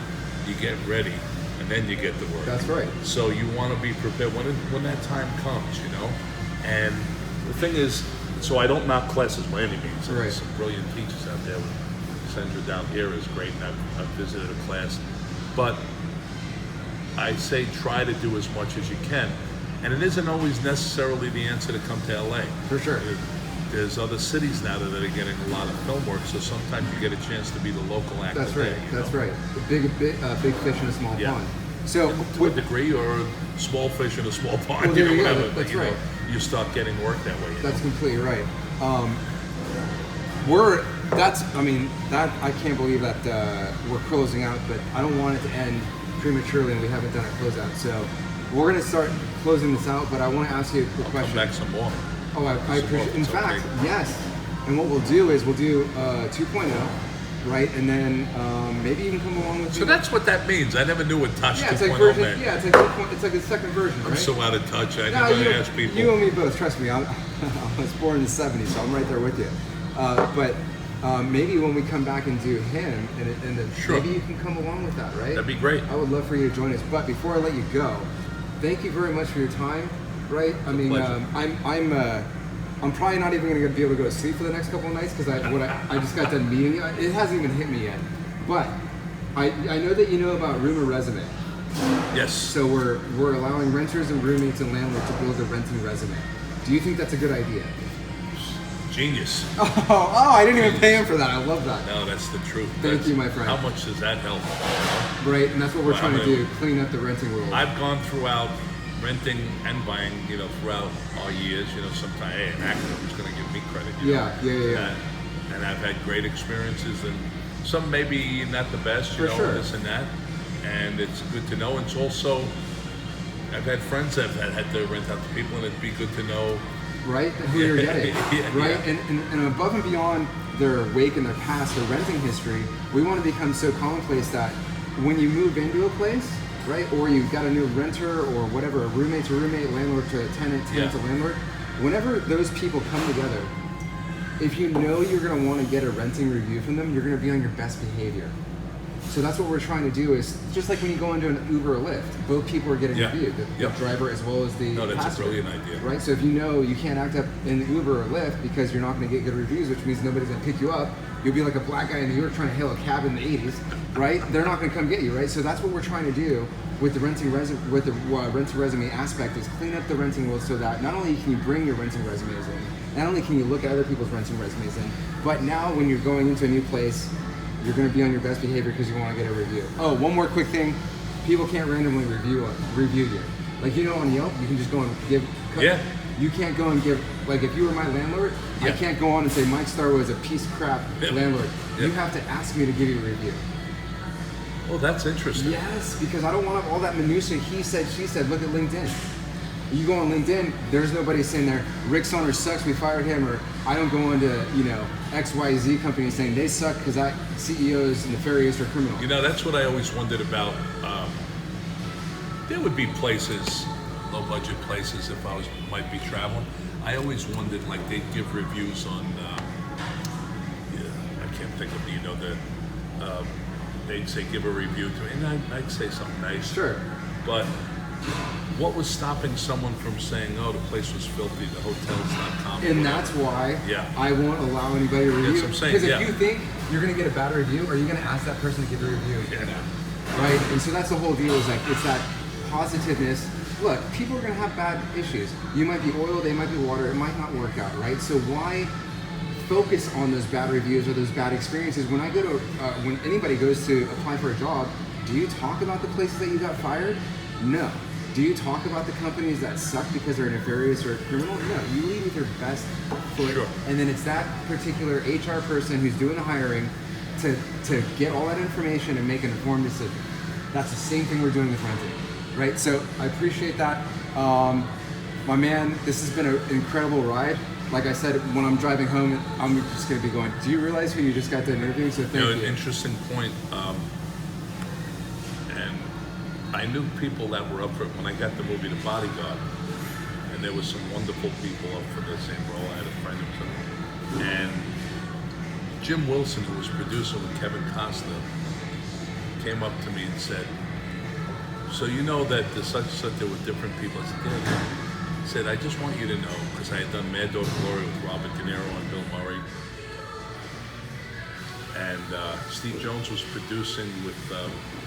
You get ready and then you get the work." That's right. So you want to be prepared when that time comes, And the thing is, so I don't knock classes by any means. Right. There's some brilliant teachers out there. Sandra down here is great, and I've visited a class. But I say try to do as much as you can. And it isn't always necessarily the answer to come to LA. For sure. There's other cities now that are getting a lot of film work, so sometimes you get a chance to be the local actor. That's right. That's right. Big fish in a small pond. So to a degree, or a small fish in a small pond, Well, there you go. whatever. That's right. You start getting work that way. That's completely right. I can't believe that we're closing out, but I don't want it to end prematurely, and we haven't done a closeout. So we're going to start closing this out, but I want to ask you a quick question. Come back some more. Oh, I appreciate. In fact, yes. And what we'll do is we'll do 2.0, right? And then maybe you can come along with me. So that's what that means. I never knew what Touch 2.0 it's like version. meant. Yeah, it's like the second version, right? I'm so out of touch. I No, never ask people. You and me both. Trust me. I was born in the '70s, so I'm right there with you. But maybe when we come back and do him, and then Sure. maybe you can come along with that, right? That'd be great. I would love for you to join us. But before I let you go, thank you very much for your time. Right? I mean, pleasure. I'm probably not even going to be able to go to sleep for the next couple of nights because I just got done meeting you. It hasn't even hit me yet. But I know that you know about RoomerResume. Yes. So we're allowing renters and roommates and landlords to build a renting resume. Do you think that's a good idea? Genius. Oh, I didn't even pay him for that. I love that. No, that's the truth. Thank you, my friend. How much does that help? Right, and that's what we're trying to do, clean up the renting world. I've gone throughout renting and buying, throughout our years, sometimes, hey, an actor who's going to give me credit. Yeah. And I've had great experiences, and some maybe not the best, For sure. this and that. And it's good to know. It's also, I've had friends that have had to rent out to people, and it'd be good to know. Right, who you're getting, Yeah, right, yeah. and above and beyond their wake and their past, their renting history, we want to become so commonplace that when you move into a place, right, or you've got a new renter or whatever, a roommate to roommate, landlord to tenant, tenant to landlord, whenever those people come together, if you know you're going to want to get a renting review from them, you're going to be on your best behavior. So that's what we're trying to do, is just like when you go into an Uber or Lyft, both people are getting reviewed, the driver as well as the that's passenger, a brilliant idea. right? So if you know you can't act up in the Uber or Lyft because you're not going to get good reviews, which means nobody's going to pick you up, you'll be like a black guy in New York trying to hail a cab in the 80s, right? They're not going to come get you, right? So that's what we're trying to do with the renting resume aspect, is clean up the renting world so that not only can you bring your renting resumes in, not only can you look at other people's renting resumes in, but now when you're going into a new place, you're going to be on your best behavior because you want to get a review. Oh, one more quick thing. People can't randomly review you. Like, you know, on Yelp, you can just go and give... You can't go and give... Like, if you were my landlord, I can't go on and say Mike Starr was a piece of crap landlord. You have to ask me to give you a review. Oh, that's interesting. Yes, because I don't want all that minutia, he said, she said. Look at LinkedIn. You go on LinkedIn, there's nobody saying there, Rick Saunders sucks, we fired him, or I don't go into, XYZ company saying they suck because that CEO is nefarious or criminal. You know, that's what I always wondered about. There would be places, low budget places, if I might be traveling. I always wondered, like, they'd give reviews on, I can't think of they'd say give a review to me, and I'd say something nice. Sure. But what was stopping someone from saying, oh, the place was filthy, the hotel's not common? And that's why I won't allow anybody to review. That's what I'm saying, because if you think you're going to get a bad review, are you going to ask that person to give a review again? Right? And so that's the whole deal, is like, it's that positiveness. Look, people are going to have bad issues. You might be oil, they might be water, it might not work out, right? So why focus on those bad reviews or those bad experiences? When I go to, when anybody goes to apply for a job, do you talk about the places that you got fired? No. Do you talk about the companies that suck because they're nefarious or criminal? No. You lead with your best foot, and then it's that particular HR person who's doing the hiring to get all that information and make an informed decision. That's the same thing we're doing with renting, right? So I appreciate that. My man, this has been an incredible ride. Like I said, when I'm driving home, I'm just going to be going, do you realize who you just got to interview? So thank you. An interesting point. And I knew people that were up for it when I got the movie The Bodyguard. And there were some wonderful people up for the same role. I had a friend who was in it. And Jim Wilson, who was producer with Kevin Costner, came up to me and said, so you know that there's such and such, there were different people. I said, yeah. He said, I just want you to know, because I had done Mad Dog Glory with Robert De Niro and Bill Murray. And Steve Jones was producing with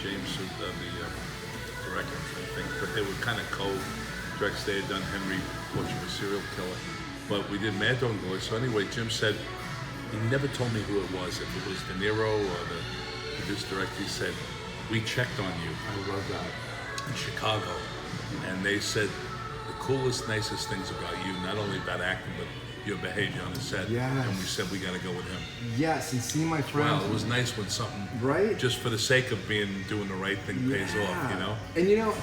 James, the director, I think. But they were kind of co-directs. They had done Henry, Portugal Serial Killer. But we did Mad Dog Glory. So anyway, Jim said, he never told me who it was. If it was De Niro or the producer director, he said, we checked on you. I love that. In Chicago. And they said, coolest, nicest things about you, not only about acting, but your behavior on the set. Yes. And we said we got to go with him. Yes, and see my friend. Wow, it was nice when something, just for the sake of doing the right thing, pays off, you know? And you know,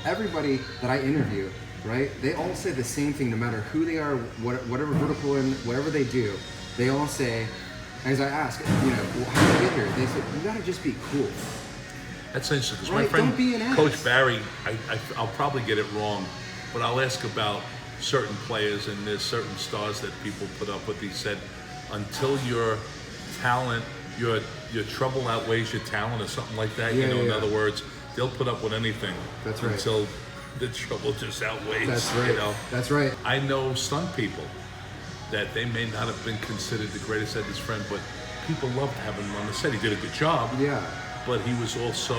everybody that I interview, right, they all say the same thing, no matter who they are, whatever vertical in, whatever they do, they all say, as I ask, how did you get here? They say, you got to just be cool. That's interesting, because my friend, Coach Barry, I'll probably get it wrong, but I'll ask about certain players, and there's certain stars that people put up with. He said, until your talent, your trouble outweighs your talent or something like that, in other words, they'll put up with anything. That's right. Until the trouble just outweighs, That's right. That's right. I know stunt people that they may not have been considered the greatest at his friend, but people loved having him on the set. He did a good job. Yeah. But he was also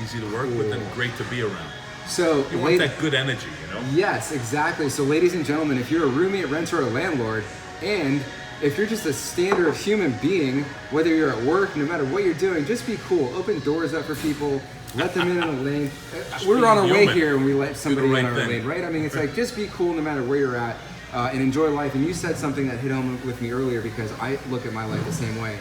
easy to work with and great to be around. So you want that good energy, Yes, exactly. So ladies and gentlemen, if you're a roommate, renter, or landlord, and if you're just a standard human being, whether you're at work, no matter what you're doing, just be cool. Open doors up for people. Let them in a lane. We're on our way here and we let somebody in our lane, right? I mean, it's like, just be cool no matter where you're at and enjoy life. And you said something that hit home with me earlier, because I look at my life the same way.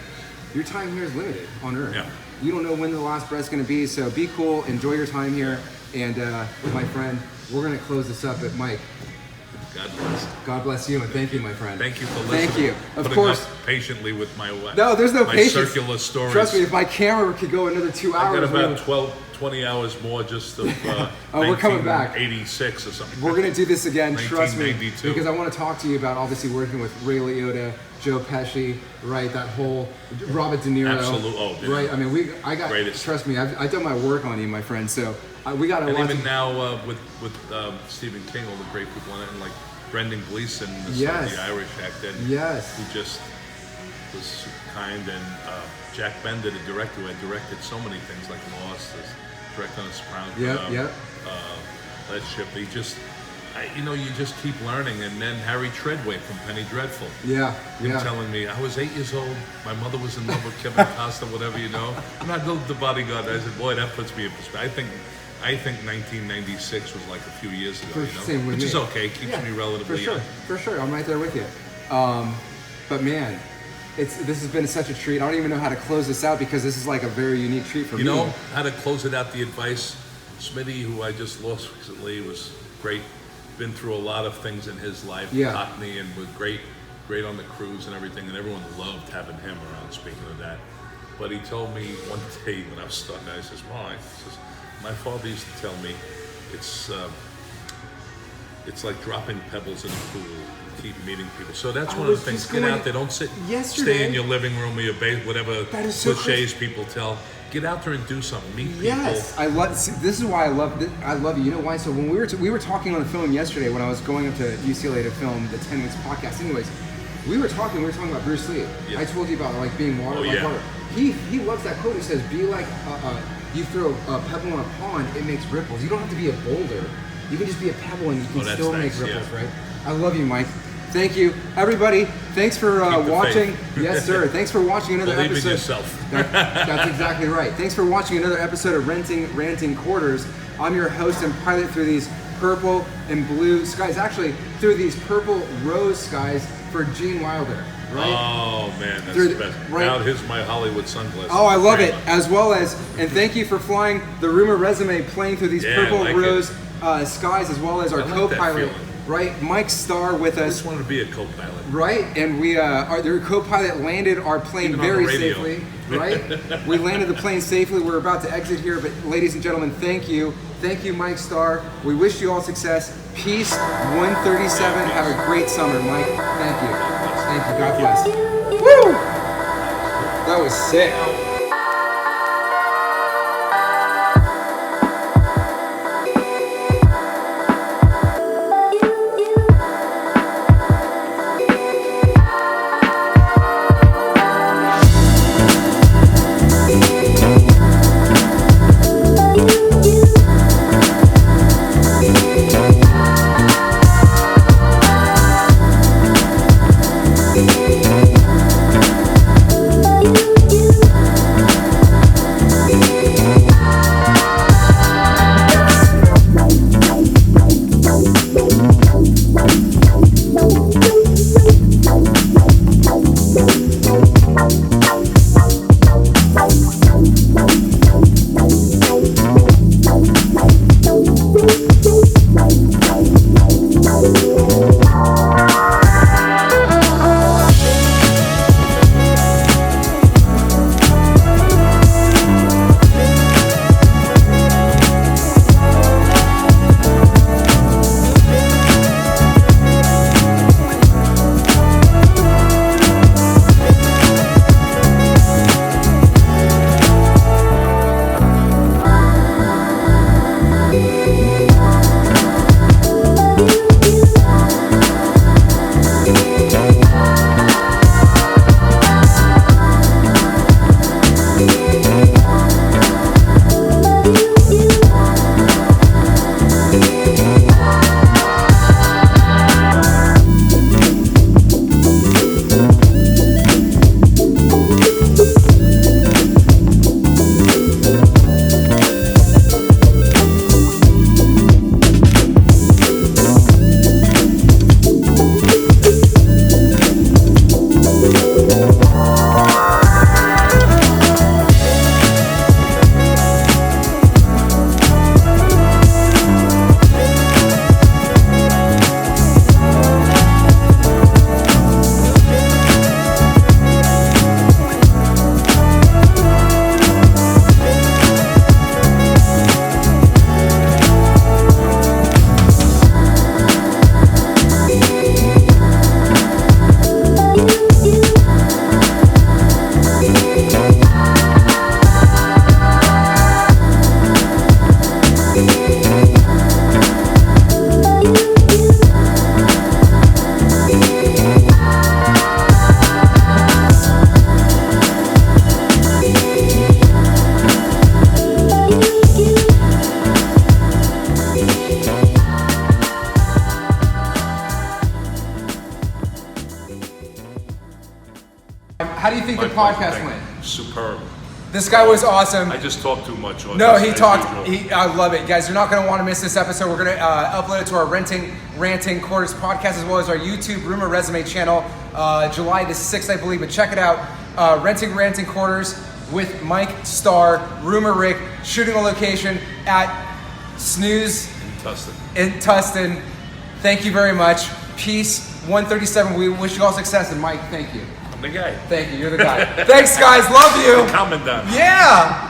Your time here is limited on Earth. Yeah. You don't know when the last breath's going to be, so be cool, enjoy your time here. And my friend, we're going to close this up. But Mike, God bless. God bless you, and thank you, my friend. Thank you for listening. Thank you. Of Putting course. up patiently with my No, there's no my patience. circular stories. Trust me, if my camera could go another 2 I hours, got about 20 hours more just of we're coming back. 86 or something. we're gonna do this again. Trust me, 1992. because I want to talk to you about obviously working with Ray Liotta, Joe Pesci, right? That whole Robert De Niro. Absolute- oh, De Niro. right. I mean, Greatest. Trust me, I've done my work on you, my friend. So we got a And lot. even now with Stephen King, all the great people in it, and like Brendan Gleeson, Yes. the Irish actor, Yes. who just was super kind, and Jack Bender, the director, who had directed so many things like Lost, directed on Sopranos, Yep. Led Ship. He just, you just keep learning. And then Harry Treadway from Penny Dreadful. Yeah. Him Yeah. telling me, I was 8 years old, my mother was in love with Kevin Costner, whatever, And I built The Bodyguard. I said, boy, that puts me in perspective. I think 1996 was like a few years ago, Same with which me. is okay. Keeps me relatively for sure. young. For sure, I'm right there with you. But man, this has been such a treat. I don't even know how to close this out because this is like a very unique treat for me. You know how to close it out, the advice. Smitty, who I just lost recently, was great. Been through a lot of things in his life. Yeah. Cockney, and was great on the cruise and everything, and everyone loved having him around, speaking of that. But he told me one day when I was starting out, he says, "Why?" He says, "My father used to tell me it's like dropping pebbles in a pool. You keep meeting people." So that's one of the things. Get out there. Don't sit, stay in your living room or your base, whatever That is so cliches people tell. Get out there and do something. Meet people. Yes, I love. See, this is why I love. I love you. You know why? So when we were talking on the film yesterday, when I was going up to UCLA to film the 10 Weeks podcast. Anyways, we were talking about Bruce Lee. Yeah. I told you about like being water Oh, like yeah. water. He loves that quote. He says, "Be like you throw a pebble in a pond, it makes ripples. You don't have to be a boulder. You can just be a pebble and you can that's still nice, make ripples, yeah. right?" I love you, Mike. Thank you, everybody. Thanks for Keep the watching. faith. Yes, sir. Thanks for watching another Believe episode. in yourself. That's exactly right. Thanks for watching another episode of Ranting Quarters. I'm your host and pilot through these purple and blue skies. Actually, through these purple rose skies for Gene Wilder, right? Oh man, that's Through the the- best. right. Now here's my Hollywood sunglasses. Oh, I love it. Great. As well as, and thank you for flying the RoomerResume plane through these Yeah, purple I like rose skies, as well as our I like that co-pilot, feeling. right? Mike Starr with I us. just wanted to be a co-pilot. Right, and we our co-pilot landed our plane Even on very the radio. safely. Right, we landed the plane safely. We're about to exit here, but ladies and gentlemen, thank you, Mike Starr. We wish you all success, peace. 137. Have a great summer, Mike. Thank you. God bless. Woo! That was sick. podcast Thank you. went? Superb. This guy was awesome. I just talked too much. No, he as talked. usual. I love it, guys. You're not going to want to miss this episode. We're going to upload it to our Ranting Quarters podcast as well as our YouTube RoomerResume channel, July the 6th, I believe. But check it out, Ranting Quarters with Mike Starr, RoomerRick, shooting a location at Snooze in Tustin. Thank you very much. Peace. 137. We wish you all success, and Mike, thank you. I'm the guy. Thank you. You're the guy. Thanks, guys. Love you. Commandant. Yeah.